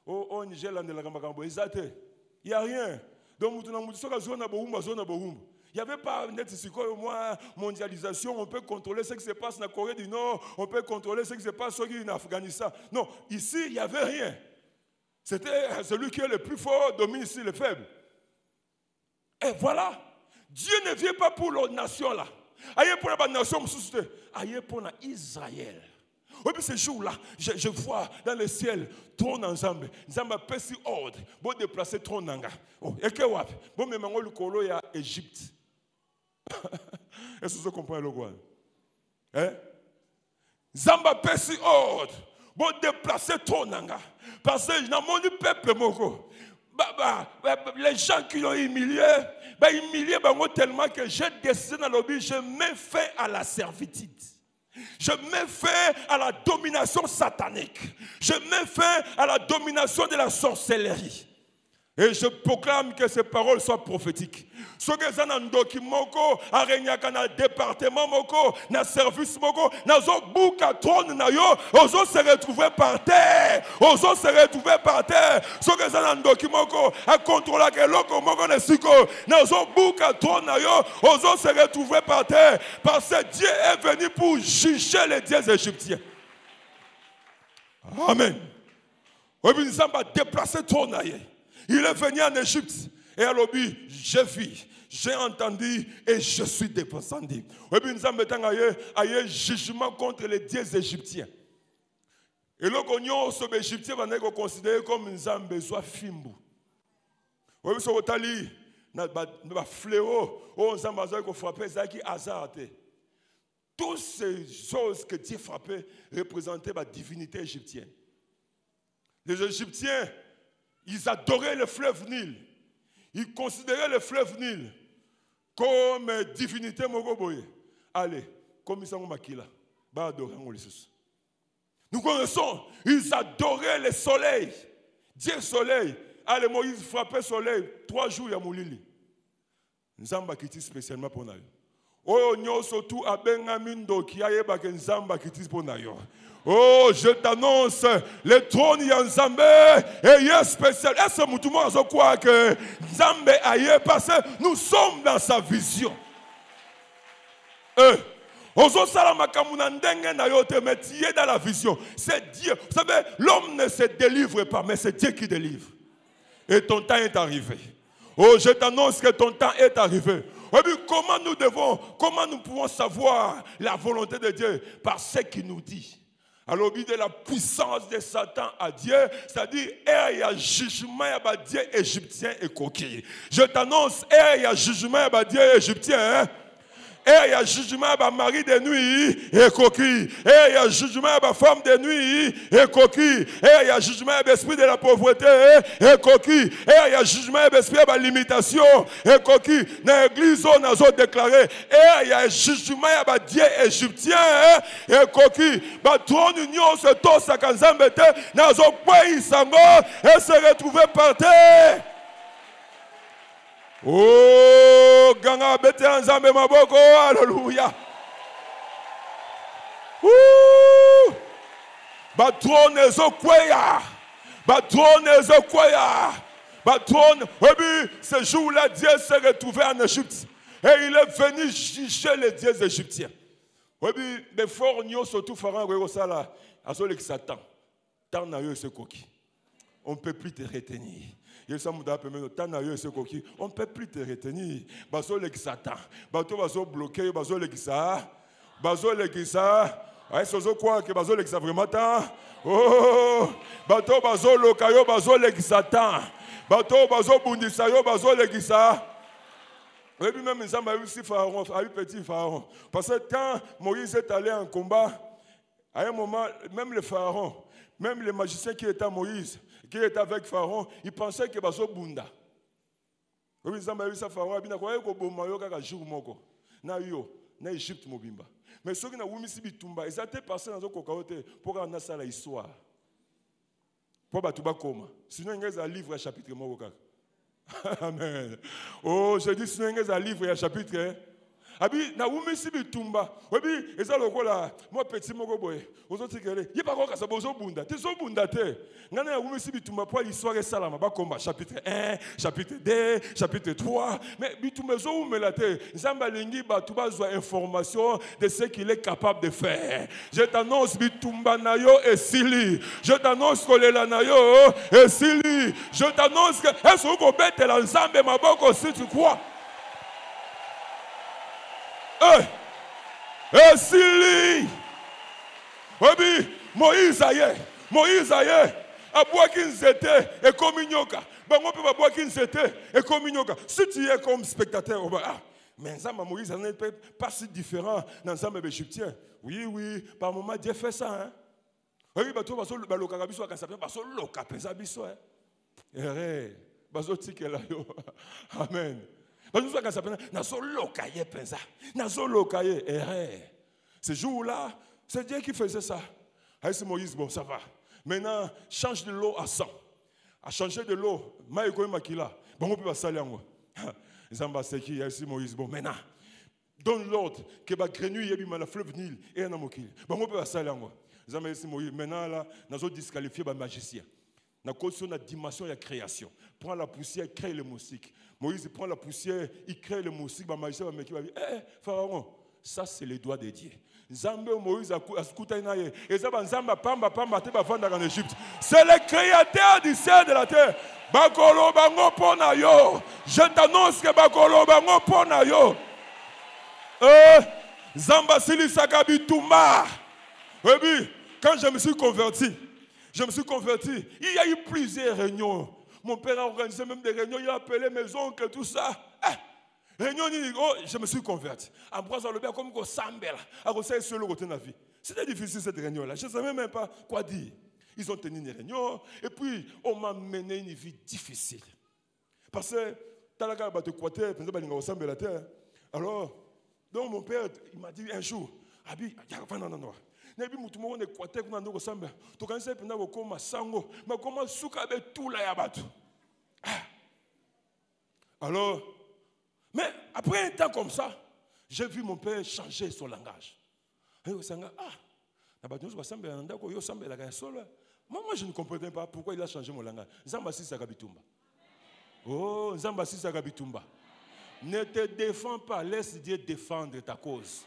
Au Niger, il n'y a rien. Donc, il n'y avait pas mondialisation, on peut contrôler ce qui se passe en Corée du Nord, on peut contrôler ce qui se passe en Afghanistan. Non, ici, il n'y avait rien. C'était celui qui est le plus fort, domine ici le faible. Et voilà, Dieu ne vient pas pour les nations là. Aïe pour la nation, aïe pour Israël. Oui, puis ce jour-là, je vois dans le ciel, trône ensemble. Nzamba pesi ordre, bon déplacer trône nanga. Oh, et que wap, bon mais mango le colo ya Égypte. Est-ce que vous comprenez le quoi? Hein? Nzamba pesi ordre, bon déplacer trône nanga. Parce que dans mon peuple moko, les gens qui l'ont humilié, humilié tellement que j'ai décidé dans l'objet, je mets fin à la servitude. Je mets fin à la domination satanique. Je mets fin à la domination de la sorcellerie. Et je proclame que ces paroles soient prophétiques. Ce que ça dans le document, dans le département, dans le service, dans le bouc à trône, on se retrouver par terre. On se retrouver par terre. Ce que ça dans le document, à contrôler que l'autre, dans le bouc à trône, on se retrouver par terre. Parce que Dieu est venu pour juger les dieux égyptiens. Amen. Oui, nous sommes déplacés trône. Il est venu en Égypte et à l'objet, j'ai vu, j'ai entendu et je suis descendu. Oui, nous sommes un jugement contre les dieux égyptiens. Et le cognon, ce égyptien va être considéré comme un Nzambe soit fimbu. Oui, ce otali, na fléau, on Nzambe va frapper, ça qui hasard. Toutes ces choses que Dieu frappait représentaient la divinité égyptienne. Les Égyptiens, ils adoraient le fleuve Nil. Ils considéraient le fleuve Nil comme divinité mogoboye. Allez, comme ils sont makila, bah adorer nous connaissons, ils adoraient le soleil. Dieu soleil. Allez, Moïse frappait le soleil 3 jours il y a moulili. Nzamba kiti spécialement pour nous. Oh, nous surtout à Benamindo qui a yeba que Nzamba kiti pour nous. Oh, je t'annonce, le trône y a Nzambe et il est spécial. Est-ce que tout le monde croit que Nzambe aille parce que nous sommes dans sa vision. Mais tu es dans la vision. C'est Dieu. Vous savez, l'homme ne se délivre pas, mais c'est Dieu qui délivre. Et ton temps est arrivé. Oh, je t'annonce que ton temps est arrivé. Et puis, comment nous pouvons savoir la volonté de Dieu? Par ce qu'il nous dit. Alors, de la puissance de Satan à Dieu, c'est-à-dire, il y a jugement à Dieu égyptien et coquille. Je t'annonce, il y a jugement à Dieu égyptien. Et il y a jugement à mari de nuit et coquille. Et il y a jugement à femme de nuit et coquille. Et il y a jugement à l'esprit de la pauvreté et coquille. Et il y a jugement à l'esprit de la limitation et coquille. Dans l'église, on a déclaré. Et il y a jugement à Dieu égyptien et coquille. Trône union se tosse à Kanzambete. Dans un pays sango et se retrouver par terre. Oh, ganga bete Nzambe maboko, alléluia. Batrone ezokweya. Batrone ezokweya. Batrone, ce jour-là, Dieu s'est retrouvé en Égypte. Et il est venu juger les dieux égyptiens. Mais fort nyo surtout Pharaon Régosala, à ce qui s'attend. Tant n'a eu ce coquille. On ne peut plus te retenir. On ne peut plus te retenir. Baso le Satan. Bato baso bloqué, baso le Gisa. Baso le Gisa. Ouais, c'est quoi que baso le Gisa vraiment tant. Oh, bato baso lokayo, baso le Satan. Bato baso bundisayo, baso le Gisa. Et puis même les hommes ont eu Pharaon, a eu petit Pharaon. Parce que quand Moïse est allé en combat, à un moment, même le Pharaon, même les magiciens qui étaient à Moïse, qui était avec Pharaon, il pensait que baso bunda. Oui, ils ont eu ça Pharaon, il a dit que bomayo kaka jour moko. Na yo, na Égypte mobimba. Mais ceux qui na wumi si bitumba, ils étaient passés dans un cocaote pour qu'on a ça la histoire. Pour batuba koma. Sinon il y a un livre à chapitre moko kaka. Amen. Oh, je dis sinon il y a un livre à chapitre. Abi na wumi si bitumba. Obi eza lokola moi petit moko boye. Ozo tikele. Yi pa ko ka sabozo bunda. Ti so bunda te. Ngana wumi si bitumba pour l'histoire et salama ba komba chapitre 1, chapitre 2, chapitre 3. Mais bitumba zo umela te. Nzamba lingi ba tuba zo information de ce qu'il est capable de faire. Je t'annonce bitumba na yo esili. Je t'annonce kolela na yo esili. Je t'annonce que est-ce ko betela nzambe maboko si tu crois. Et Sili, Moïse aye, a bois qui s'était et comme ignoka. Bango peut boire qui s'était et comme ignoka. Si tu es comme spectateur, mais Nzamba Moïse n'est pas si différent dans Nzamba égyptien. Oui, par moment Dieu fait ça. Hein? Oui, bateau baso baloka kabiso akasapia baso loka pesa biso. Ere, baso tikela yo. Amen. Ce jour-là, c'est Dieu qui faisait ça. C'est Moïse, bon, ça va. Maintenant, change de l'eau à sang. À changer de l'eau, maïko makila. Bon, on peut pas saler en moi. Zamba seki, c'est Moïse, bon, maintenant. Donne l'ordre que la grenouille est la fleuve Nil et un amokil. Bon, on peut pas saler en moi. Zamba c'est Moïse. Maintenant, là, nous avons disqualifié les magiciens. Dans la dimension de la création. Prends la poussière, crée le moustique. Moïse prend la poussière, il crée le moustique. Le magicien va me dire, Pharaon, ça c'est les doigts de Dieu. Zambé Moïse a écouté et Zamba pamba te bavanda en Égypte. C'est le créateur du ciel de la terre. Bakolo bango pona yo. Je t'annonce que bakolo bango pona yo. Zamba sili sakabi tumba. Quand je me suis converti, il y a eu plusieurs réunions. Mon père a organisé même des réunions, il a appelé mes oncles, tout ça. Réunion, je me suis converti. Ambroise a le bien comme Sambela, à Rossel sur le côté de la vie. C'était difficile cette réunion-là. Je ne savais même pas quoi dire. Ils ont tenu une réunion. Et puis, on m'a mené une vie difficile. Parce que, alors, donc mon père, il m'a dit un jour, Abi, non. Nebi mutumo on Équateur kuna ndoko samba. To kanisa penda kokoma sango, ma koma suka be tout la yabatu. Alors, mais après un temps comme ça, j'ai vu mon père changer son langage. Moi je ne comprenais pas pourquoi il a changé mon langage. Zamba si sakabitumba. Oh, Zamba si sakabitumba. Ne te défends pas, laisse Dieu défendre ta cause.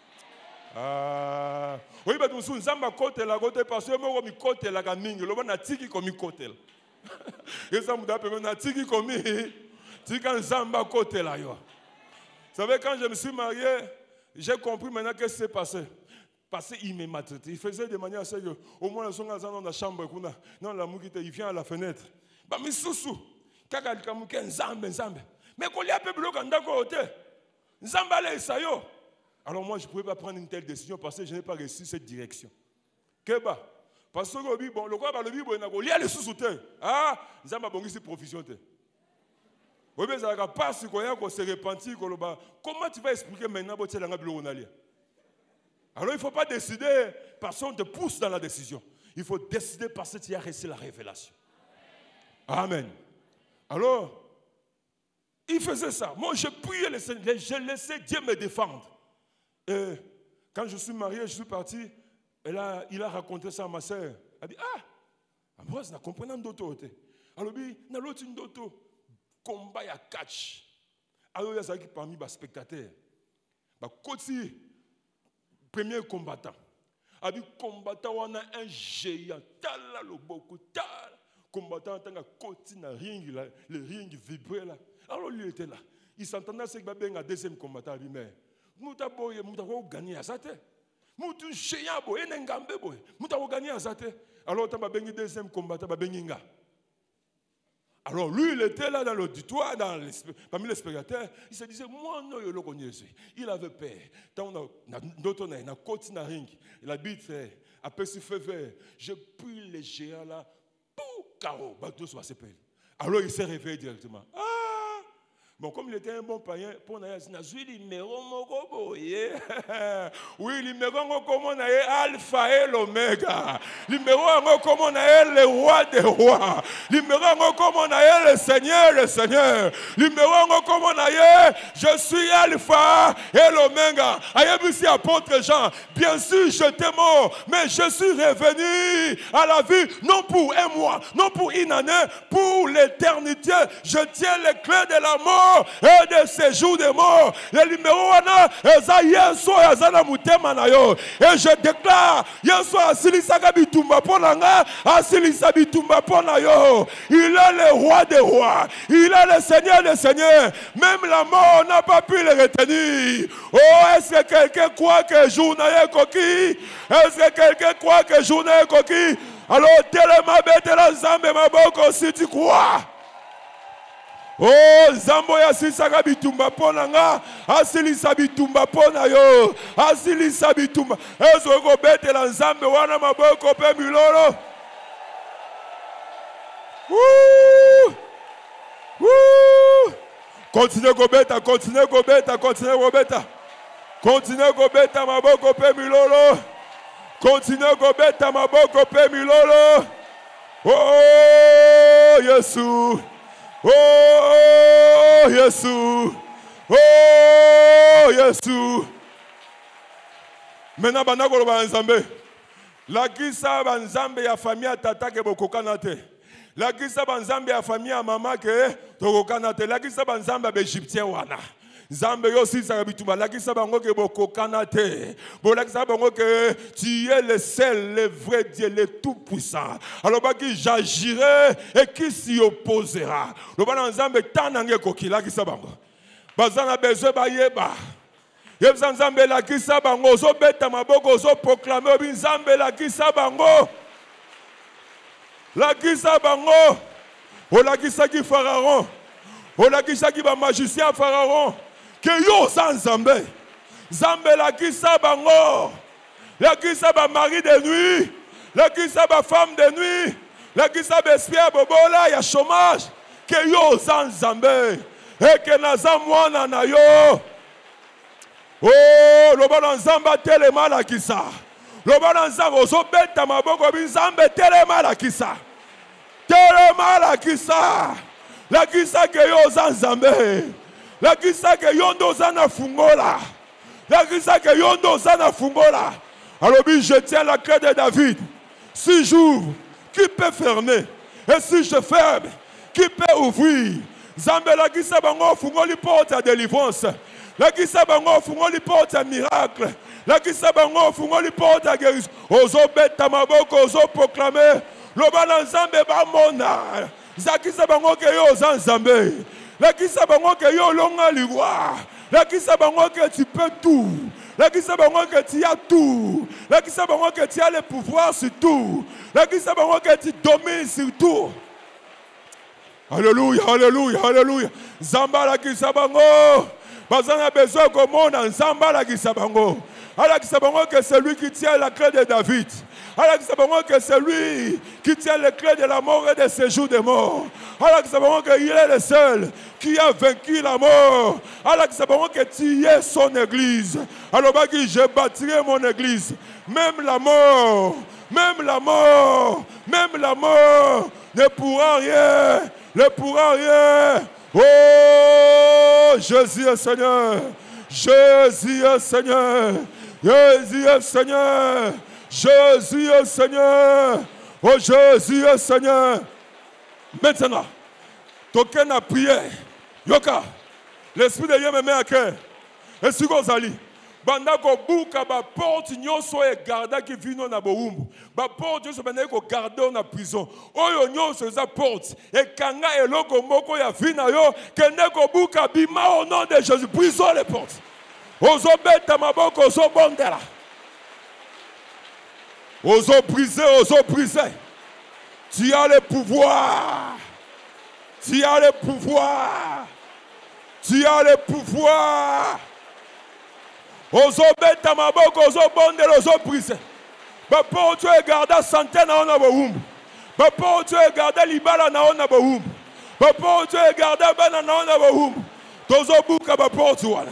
Oui, mais nous Zamba côté la côté parce que moi mi côté la gamingi, le na tiki comme mi côté. Et ça me d'après na tiki comme tika Zamba côté là yo. Vous savez quand je me suis marié, j'ai compris maintenant qu'est-ce qui s'est passé. Parce qu'il me maltraitait. Il faisait de manière à ce que au moins dans la chambre, il vient à la fenêtre. Bah mais sousou, kaka likamuke nzambe. Mais qu'on lui a peu bloqué dans côté. Nzamba le sayo. Alors moi, je ne pouvais pas prendre une telle décision parce que je n'ai pas reçu cette direction. Keba, parce que le Bible, le Bible, il y a les sous-soutens. Ah, Zamba bongi c'est profession. Oui, mais ça n'a pas si qu'on se repentit. Comment tu vas expliquer maintenant que tu es dans le alors il ne faut pas décider parce qu'on te pousse dans la décision. Il faut décider parce que tu as reçu la révélation. Amen. Alors, il faisait ça. Moi, je priais le Seigneur, je laissais Dieu me défendre. Et quand je suis marié, je suis parti. Et là, il a raconté ça à ma soeur. Elle a dit, moi, je ne comprends pas d'autres. Alors, il y a l'autre d'autres. Combat à catch. Alors, il y a ça qui parmi les spectateurs. Côté premier combattant. A dit combattant, on a un géant. Tala le beaucoup, tala. Combattant, on a côté na ring, le ring vibrait là. Alors, lui était là. Il s'entendait avec un deuxième combattant. Il dit, mais nous avons gagné à ça. Nous avons géant, nous avons gagné à ça. Alors, tu as gagné deuxième combattant, alors lui, il était là dans l'auditoire, parmi les spectateurs. Il se disait, moi, non, je le connais. Il avait peur. D'autres, il a continué à ring. Il a dit, après ce feu vert, je prie les géants là, pour carreau. Alors il s'est réveillé directement. Bon, comme il était un bon païen, pour nous, il a dit, oui, il est alpha et l'oméga. Il est le roi des rois. Il est le Seigneur. Il est je suis alpha et l'oméga. Aïe, apôtre Jean, bien sûr, je t'ai mort, mais je suis revenu à la vie, non pour un mois, non pour une année, pour l'éternité. Je tiens les clés de la mort et de séjour des morts. Le numéro 1, et je déclare, il est le roi des rois, il est le Seigneur des seigneurs. Même la mort n'a pas pu le retenir. Oh, est-ce que quelqu'un croit que jour n'a coquille? Est-ce que quelqu'un croit que jour n'a coquille? Alors, tellement bête la zambe ma boko si tu crois. Oh, Zambo ya sisaka bitumba pona nga, asilisa bitumba pona yo, asilisa bitumba. Ezo ko betela Nzambe wana maboko pe milolo. Continuez ko beta, continuez ko beta, continuez ko beta. Continuez ko beta maboko pe milolo. Continuez ko beta maboko pe milolo. Oh, Yesu. Oh, Jésus. Oh, Jésus. Maintenant, banako ba Nzambe. La kisa ba Nzambe ya famille ya tata ke bokokana te. La kisa ba Nzambe ya famille ya mama ke tokokana te. La kisa ba Nzambe ba Égyptien wana. Nzambe yo si sa bitumba la kisa bango ke bokokana te. Bo la kisa bango ke tu es le seul, le vrai Dieu, le tout puissant. Alors ba ki j'agirai et qui s'y opposera. Le ba Nzambe tanange koki la kisa bango. Bazana besoin ba yeba. Yebza Nzambe la kisa bango zo beta maboko zo proclamer bi Nzambe la kisa bango. La kisa bango. O la kisa ki Pharaon. O la kisa ki ba magicien Pharaon. Que yo sans Zambé. Zambé la kisa bango. La kisa ba mari de nuit. Lakisa ba femme de nuit. Lakisa ba espia bobola ya chômage. Que yo zanzambe. Et que naza mwana na yo. Oh, loba na nzamba telema lakisa. Loba na nzamba ozobeta maboko binzambe telema lakisa. Telema lakisa. Lakisa ke yo zanzambe. Lakisa ke yondo zana fungola. Lakisa ke yondo zana fungola. Alors je tiens la clé de David. Si j'ouvre, qui peut fermer? Et si je ferme, qui peut ouvrir? Zambe lakisa bango fungoli porte à délivrance. Lakisa bango fungoli porte à miracle. Lakisa bango fungoli porte à guérison. Ozo beta maboko ozo proclamer. Lobana nzambe ba mona. Zakisa bango ke yo zanzambe. Lakisa bango ke yo longa liwa. Lakisa bango que tu peux tout. Lakisa bango que tu as tout. Lakisa bango que tu as le pouvoir sur tout. Lakisa bango que tu domines sur tout. Alléluia, alléluia, alléluia. Zamba lakisa bango. Bazana besoin komona nzamba lakisa bango. Alakisa bango que c'est lui qui tient la clé de David. Alakisa bango que c'est lui qui tient les clés de la mort et des séjours des morts. Alakisa bango que il est le seul qui a vaincu la mort. Alakisa bango que tu es son église. Alors je bâtirai mon église. Même la mort, même la mort, même la mort ne pourra rien, ne pourra rien. Oh, Jésus est Seigneur. Jésus est Seigneur. Jésus est Seigneur. Jésus est Seigneur. Oh, Jésus est Seigneur. Maintenant, token a prié. Yoka, l'esprit de Dieu me met à cœur. Et si vous allez, banda ko buka ba porte nyoso e garda qui vino na boumbu. Ba porte nyoso banda ko garda na prison. Oyo nyoso za porte e kanga eloko moko ya vina yo kende ko buka bima au nom de Jésus. Brisons les portes. Ozo beta maboko ozo bondela. Ozo briser, ozo briser. Tu as le pouvoir. Tu as le pouvoir. Tu as le pouvoir. Ozo beta maboko ozo bondela ozo briser. Ba porte e garda santé na ona boumbu. Ba porte e garda libala na ona boumbu. Ba porte e garda bana na ona boumbu. Tozo buka ba porte wana.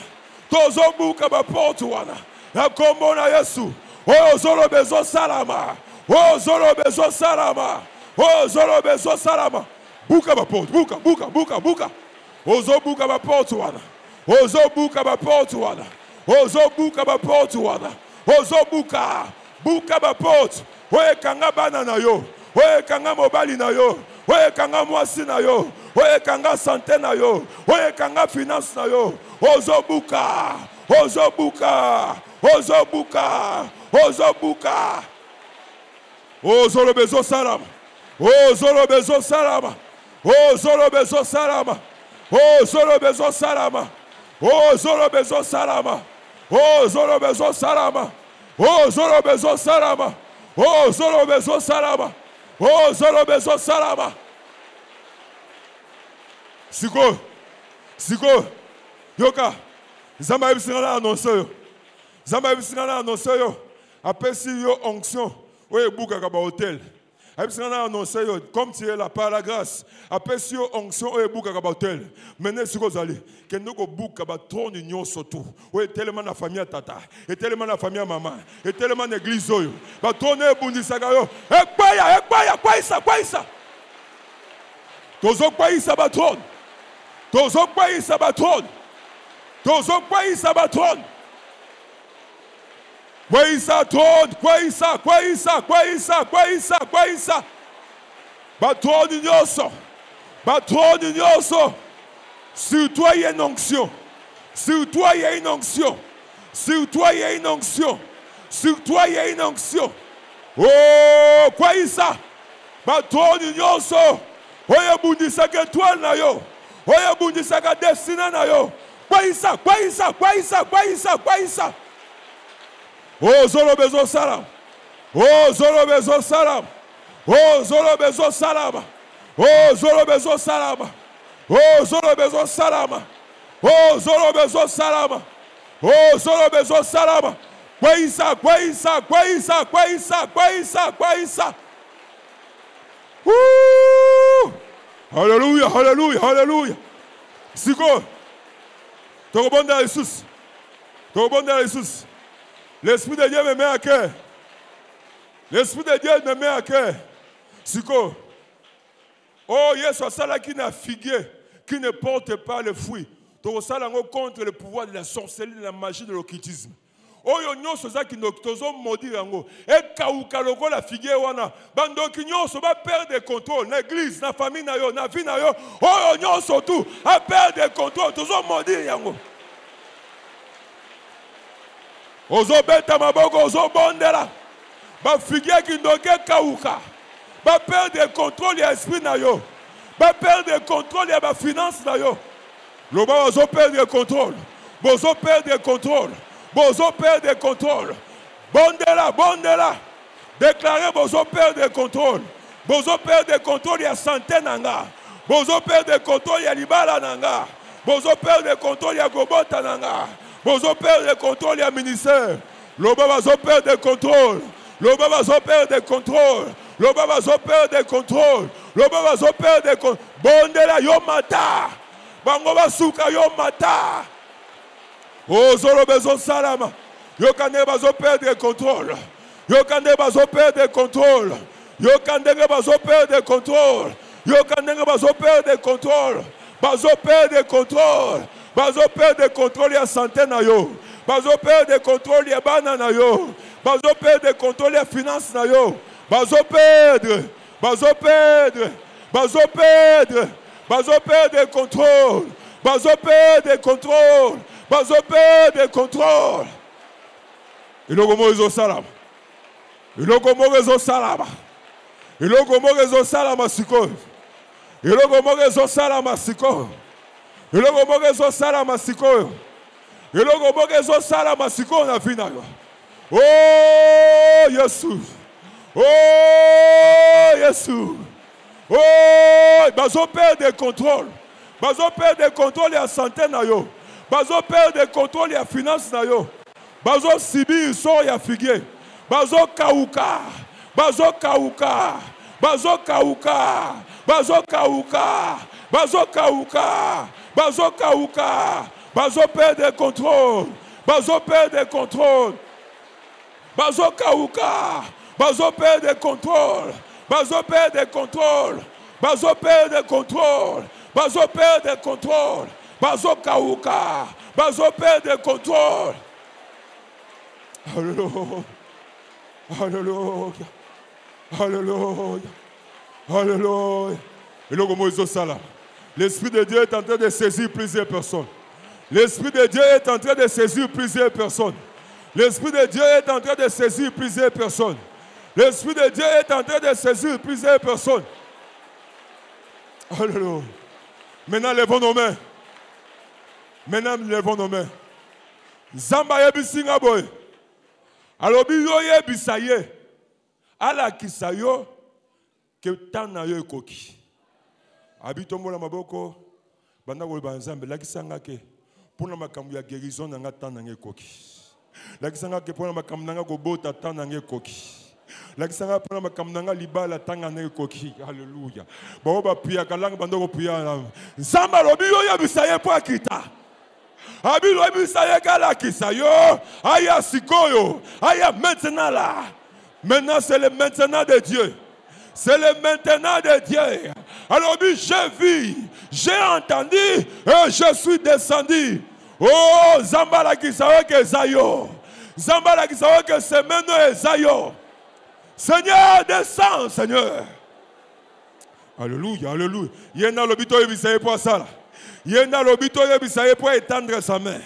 Tozo buka ba porte wana. Na kombo na Yesu. Oh zolo bezo salama. Oh zolo bezo salama. Oh zolo bezo salama. Buka ba porte. Buka, buka, buka, buka. Ozo buka ba porte wana. Ozo buka ba porte wana. Ozo buka ba porte wana. Ozo buka. Buka ba porte. Oye kanga bana na yo. Oye kanga mobali na yo. Oye kanga mwasi na yo. Oye kanga santé na yo. Oye kanga finance na yo. Ozo buka. Ozo buka. Ozo buka. Ozo buka. Ozo lo bezo salama. Ozo lo bezo salama. Ozo lo bezo salama. Ozo lo bezo salama. Ozo lo bezo salama. Ozo lo bezo salama. Ozo lo bezo salama. Ozo lo bezo salama. Ozo lo bezo salama. Siko. Siko. Yoka. Zamba ibisingana annonce yo. Zamba ibisingana annonce yo. Apesi yo onction. Oye buka kaba hotel. Ibisingana annonce yo. Comme tu es là par la grâce. Apesi yo onction oye buka kaba hotel. Maintenant siko zali. Kendo ko buka kaba trône nyonso tout. Oye tellement na famille tata. Et tellement na famille maman. Et tellement na église yo. Ba trône ebundisaka yo. Ekpaya, ekpaya, kwaisa, kwaisa. Tozo kwaisa ba trône. Tozo kwaisa ba trône. Tozo kwaisa ba trône. Kwaisa trône, kwaisa, kwaisa, kwaisa, kwaisa, kwaisa. Ba trône nyonso. Ba trône nyonso. Sur toi il y a une onction. Sur toi il y a une onction. Sur toi il y a une onction. Sur toi il y a une onction. Oh, kwaisa. Ba trône nyonso. Oye bundisaka étoile na yo. Oye bundisaka destina na yo. Kwaisa, kwaisa, kwaisa, kwaisa, kwaisa. Oh, zolo bezo salam. Oh, zolo bezo salam. Oh, zolo bezo salama. Oh, zolo bezo salama. Oh, zolo bezo salama. Oh, zolo bezo salama. Oh, zolo bezo salama. Kwaisa, kwaisa, kwaisa, kwaisa, kwaisa, kwaisa. Alléluia, alléluia, alléluia. Siko. Tokobonda Jesus. Tokobonda Jesus. L'Esprit de Dieu me met à cœur. L'Esprit de Dieu me met à cœur. Siko. Oh, Yesu asala qui n'a figué, qui ne porte pas le fruit. Tokosala contre le pouvoir de la sorcellerie, de la magie, de l'occultisme. Oyo nyonso zaki tozo maudire yango e kauka lokola figuier wana bandoki nyonso ba perdre contrôle na église na famille na yo na vie na yo oyo nyonso tout a perdre contrôle tozo maudire yango ozo beta maboko ozo bondela ba figuier ki ndoke kauka ba perdre contrôle ya esprit na yo ba perdre contrôle ya ba finance na yo loba ozo perdre contrôle bozo perdre contrôle. Bozo perd de contrôle. Bondela, bondela. Déclarez bozo perd de contrôle. Bozo perd de contrôle, il y a santé nanga. Bozo perd de contrôle, il y a libala nanga. Bozo perd de contrôle, il y a gobota nanga. Bozo perd de contrôle, il y a ministère. Loba bazo perd de contrôle. Loba bazo perd de contrôle. Loba bazo perd de contrôle. Loba bazo perd de contrôle. Bondela yo mata. Bango basuka yo mata. Oh, zolo bezo salama. Yo kande bazo perdre contrôle. Yo kande bazo perdre contrôle. Yo kande bazo perdre contrôle. Yo kande bazo perdre contrôle. Bazo perdre contrôle. Bazo perdre contrôle ya santé na yo. Bazo perdre contrôle ya bana na yo. Bazo perdre contrôle ya finance na yo. Bazo perdre. Bazo perdre. Bazo perdre. Bazo perdre contrôle. Bazo perdre contrôle. Bazo perdre contrôle. Iloko mozo salama. Iloko mozo salama. Iloko mozo salama siko. Iloko mozo salama siko. Iloko mozo salama siko. Iloko mozo salama siko na vina yo. Oh Yesu. Oh Yesu. Oh bazo perdre contrôle. Bazo perdre contrôle ya santé na yo. Bazo perdre contrôle ya finance na yo. Bazo sibi so ya figuier. Bazo kauka. Bazo kauka. Bazo kauka. Bazo kauka. Bazo kauka. Bazo kauka. Bazo perdre contrôle. Bazo perdre contrôle. Bazo kauka. Bazo perdre contrôle. Bazo perdre contrôle. Bazo perdre contrôle. Bazo perdre contrôle. Bazo kauka. Bazo perdre contrôle. Alléluia. Alléluia. Alléluia. Alléluia. Et le Moïse Salah. L'Esprit de Dieu est en train de saisir plusieurs personnes. L'Esprit de Dieu est en train de saisir plusieurs personnes. L'Esprit de Dieu est en train de saisir plusieurs personnes. L'Esprit de Dieu est en train de saisir plusieurs personnes. Alléluia. Maintenant, levons nos mains. Maintenant, levons nos mains. Zamba yebisinga boy. Alobi yo yebisaye. Ala kisayo ke tana yo ekoki. Abitombola maboko banda ko banzambe lakisanga ke pona makambu ya guérison nanga tana ekoki. Lakisanga ke pona makambu nanga ko bota tana ekoki. Lakisanga pona makambu nanga libala tanga ekoki. Alléluia. Ba ba priya kalanga banda ko priya. Zamba lobi yo yebisaye po akita. Abilo ebisaye kala kisayo. Aya sikoyo. Aya maintenant là. Maintenant c'est le maintenant de Dieu. C'est le maintenant de Dieu. Alors oui, j'ai vu, j'ai entendu et je suis descendu. Oh, Zambala kisayo ke zayo. Zambala kisayo ke semeno e zayo. Seigneur, descends, Seigneur. Alléluia, alléluia. Yena lobito ebisaye pour ça. Yena lobito yebisaye pour étendre sa main.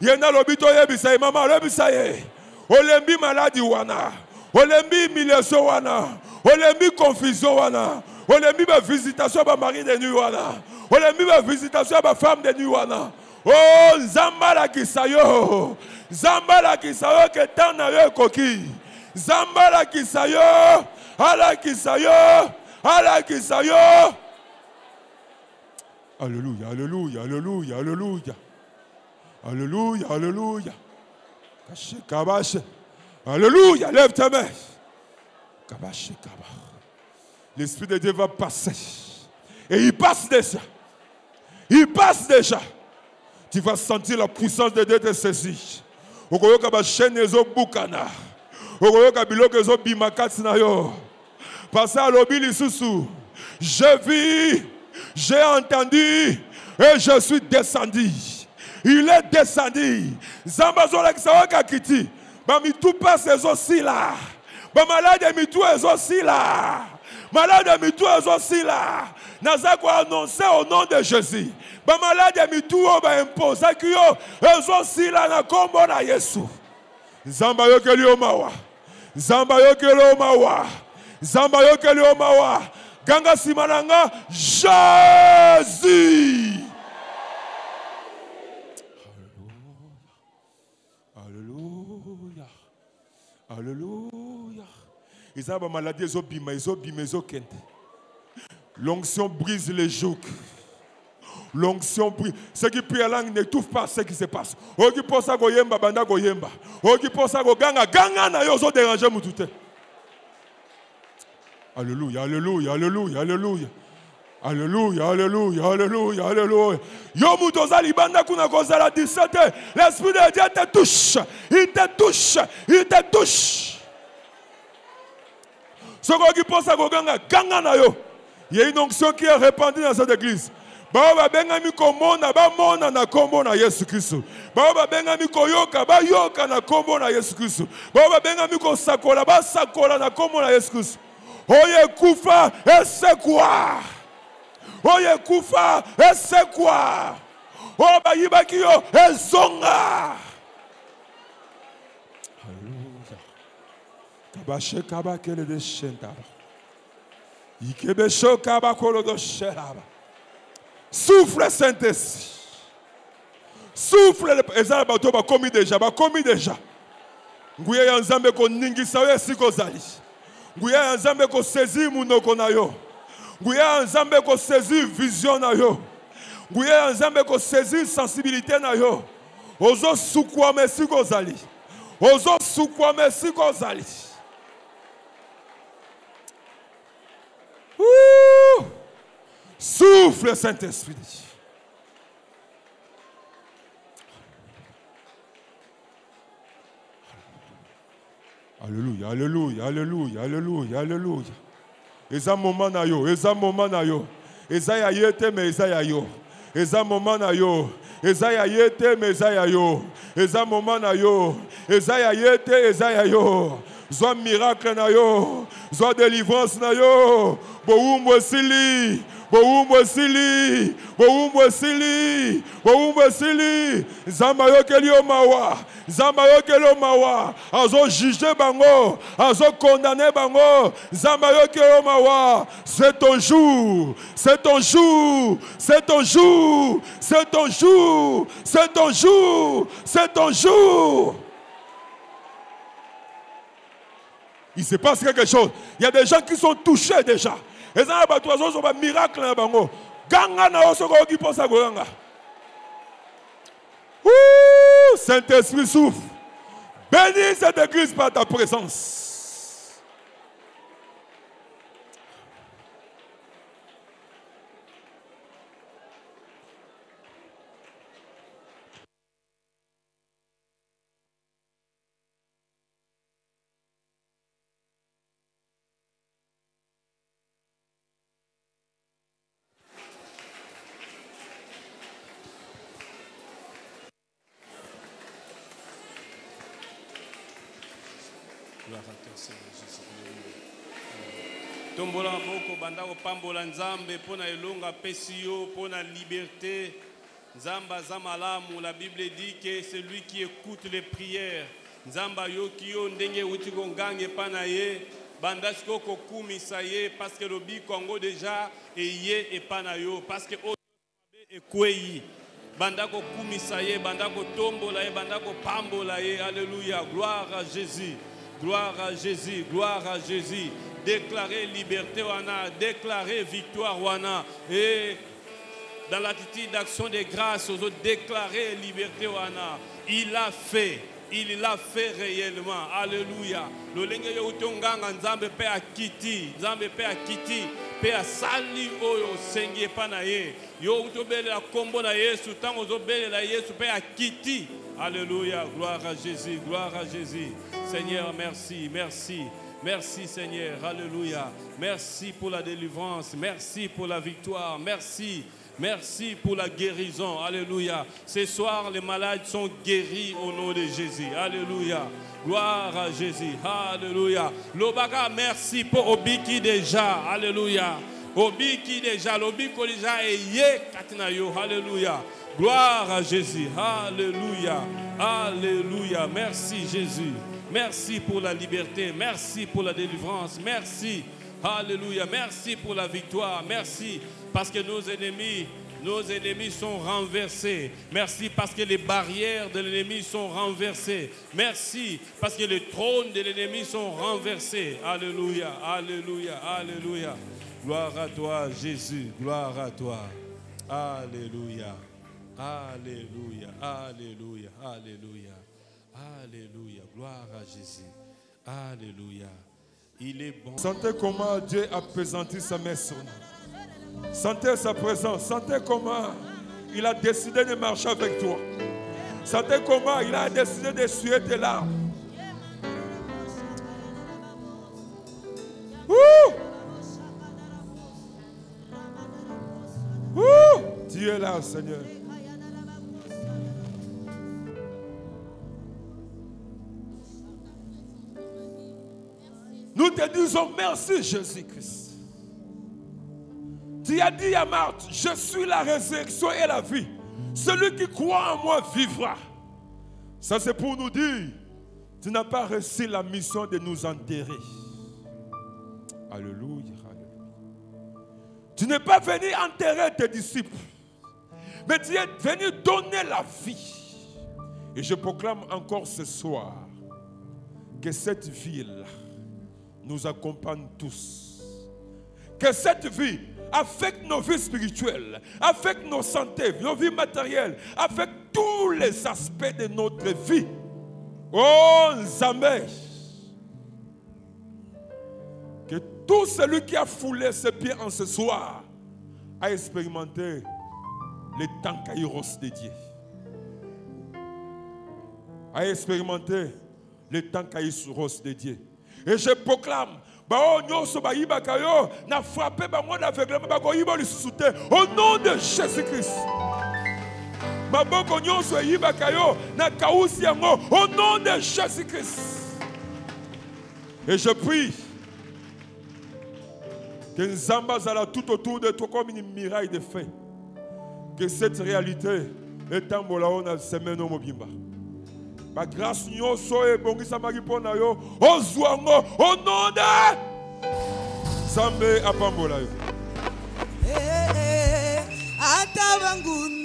Yena lobito yebisaye mama lebisaye. Olembi maladie wana. Olembi humiliation wana. Olembi confusion wana. Olembi ba visitation ba mari de nuit wana. Olembi ba visitation ba femme de nuit wana. Oh Zambala kisayo. Zambala kisayo ke tana yo koki. Zambala kisayo. Ala kisayo. Ala kisayo. Alléluia, alléluia, alléluia, alléluia. Alléluia, alléluia. Kabash. Alléluia. Lève ta main. L'Esprit de Dieu va passer. Et il passe déjà. Il passe déjà. Tu vas sentir la puissance de Dieu te saisir. Okoyoka ba chaîne ezo bukana. Okoyoka biloko ezo bimakati na yo. Parce à l'obi lisusu. J'ai vu, j'ai entendu et je suis descendu. Il est descendu. Zambazola kisawaka kiti. Bami tout passe aussi là. Ba malade mi tout aussi là. Malade mi tout aussi là. Nazako annoncer au nom de Jésus. Ba malade mi tout ba impose akiyo aussi là na kombo na Yesu. Zamba yokeli omawa. Zamba yokeli omawa. Zamba yokeli omawa. Ganga simananga Jésus. Alléluia. Alléluia. Ils ont maladie, ils ont bimé, ils ont kente. L'onction brise les jougs. L'onction brise. Ceux qui prient la langue n'étouffent pas ce qui se passe. Ceux qui pensent à goyemba, banda goyemba. Ceux qui pensent à ganga, ganga na yo zo déranger moutoute. Alléluia, alléluia, alléluia, alléluia. Alléluia, alléluia, alléluia, alléluia. Yo moutoza libanda kuna koza la 17. L'Esprit de Dieu te touche. Il te touche. Il te touche. Ceux qui pensent à ganga, ganga na yo. Il y a une onction qui est répandue dans cette église. Baba bengami komona ba mona na kombo na Yesu Kristo. Baba bengami koyoka ba yoka na kombo na Yesu Kristo. Baba bengami ko sakola ba sakola na kombo na Yesu Kristo. Oye kufa esekwa. Oye kufa esekwa. Oba yibaki yo ezonga. Alléluia. Kabashe kabakele de shentaba. Ikebesho kabakolo do sheraba. Souffle Saint-Esprit. Souffle. Ezala bato ba komi déjà, ba komi déjà. Nguye ya nzambe ko ningisa yo esiko zali. Nguye ya nzambe ko saisir munoko na yo. Nguye ya nzambe ko saisir vision na yo. Nguye ya nzambe ko saisir sensibilité na yo. Ozo sukwa mesiko zali. Ozo sukwa mesiko zali. Souffle Saint-Esprit. Alléluia, alléluia, alléluia, alléluia, alléluia. Eza moment na yo, eza moment na yo. Eza ya yete me eza ya yo. Eza moment na yo. Eza ya yete me eza ya yo. Eza moment na yo. Eza ya yete eza ya yo. Zwa miracle na yo. Zwa délivrance na yo. Boumbo sili. Boumbo sili. Boumbo sili. Boumbo sili. Zamba yo kelio mawa. Zamba yo kelio mawa. Azo juger bango. Azo condamner bango. Zamba yo kelio mawa. C'est ton jour. C'est ton jour. C'est ton jour. C'est ton jour. C'est ton jour. C'est ton jour. Il se passe quelque chose. Il y a des gens qui sont touchés déjà. Et ça, c'est un miracle. Saint-Esprit souffle. Bénis cette église par ta présence. Tombola moko banda ko pambola nzambe pona elonga pesio pona liberté nzamba zamalamu. La Bible dit que celui qui écoute les prières nzamba yokio ndenge utiko ngange panaye banda skoko kumisa ye parce que lobi Congo déjà eye et panayo parce que obe ekweyi banda ko kumisa ye banda ko tombola ye banda ko pambola ye. Alléluia, gloire à Jésus. Gloire à Jésus, gloire à Jésus. Déclarer liberté wana, déclarer victoire wana. Et dans l'attitude d'action de grâce, déclarer liberté wana. Il a fait, il l'a fait réellement. Alléluia. Lolenge yo utonganga nzambe pe akiti, nzambe pe akiti, pe asali oyo sengi pa na ye. Yo utobele la kombo na Yesu, tango zobele la Yesu pe akiti. Alléluia. Gloire à Jésus, gloire à Jésus. Seigneur, merci, merci. Merci Seigneur, alléluia. Merci pour la délivrance, merci pour la victoire, merci. Merci pour la guérison, alléluia. Ce soir, les malades sont guéris au nom de Jésus, alléluia. Gloire à Jésus, alléluia. Lobaka, merci pour Obiki déjà, alléluia. Obiki déjà, l'Obiko déjà et ye katinayo, alléluia. Gloire à Jésus, alléluia, alléluia. Merci Jésus. Merci pour la liberté, merci pour la délivrance, merci, alléluia, merci pour la victoire, merci parce que nos ennemis sont renversés, merci parce que les barrières de l'ennemi sont renversées, merci parce que les trônes de l'ennemi sont renversés, alléluia, alléluia, alléluia, gloire à toi Jésus, gloire à toi, alléluia, alléluia, alléluia, alléluia. Alléluia, gloire à Jésus. Alléluia. Il est bon. Sentez comment Dieu apaisantit sa main sur nous. Sentez sa présence. Sentez comment il a décidé de marcher avec toi. Sentez comment il a décidé d'essuyer tes larmes. Dieu est là, Seigneur. Nous te disons merci Jésus-Christ. Tu as dit à Marthe, je suis la résurrection et la vie. Celui qui croit en moi vivra. Ça c'est pour nous dire, tu n'as pas reçu la mission de nous enterrer. Alléluia, alléluia. Tu n'es pas venu enterrer tes disciples, mais tu es venu donner la vie. Et je proclame encore ce soir que cette vie-là nous accompagne tous. Que cette vie affecte nos vies spirituelles, affecte nos santé, nos vies matérielles, affecte tous les aspects de notre vie. Oh Nzambe, que tout celui qui a foulé ses pieds en ce soir a expérimenté le temps kairos de Dieu. A expérimenté le temps kairos de Dieu. Et je proclame, au nom de Jésus-Christ. Au nom de Jésus-Christ. Et je prie que Nzamba sera tout autour de toi comme une muraille de feu. Que cette réalité est en Bolaona semaine au Mobimba. Ma grâce nous soit bongi samari pona yo ozwango au nom de Zambé apambola yo. Atabangun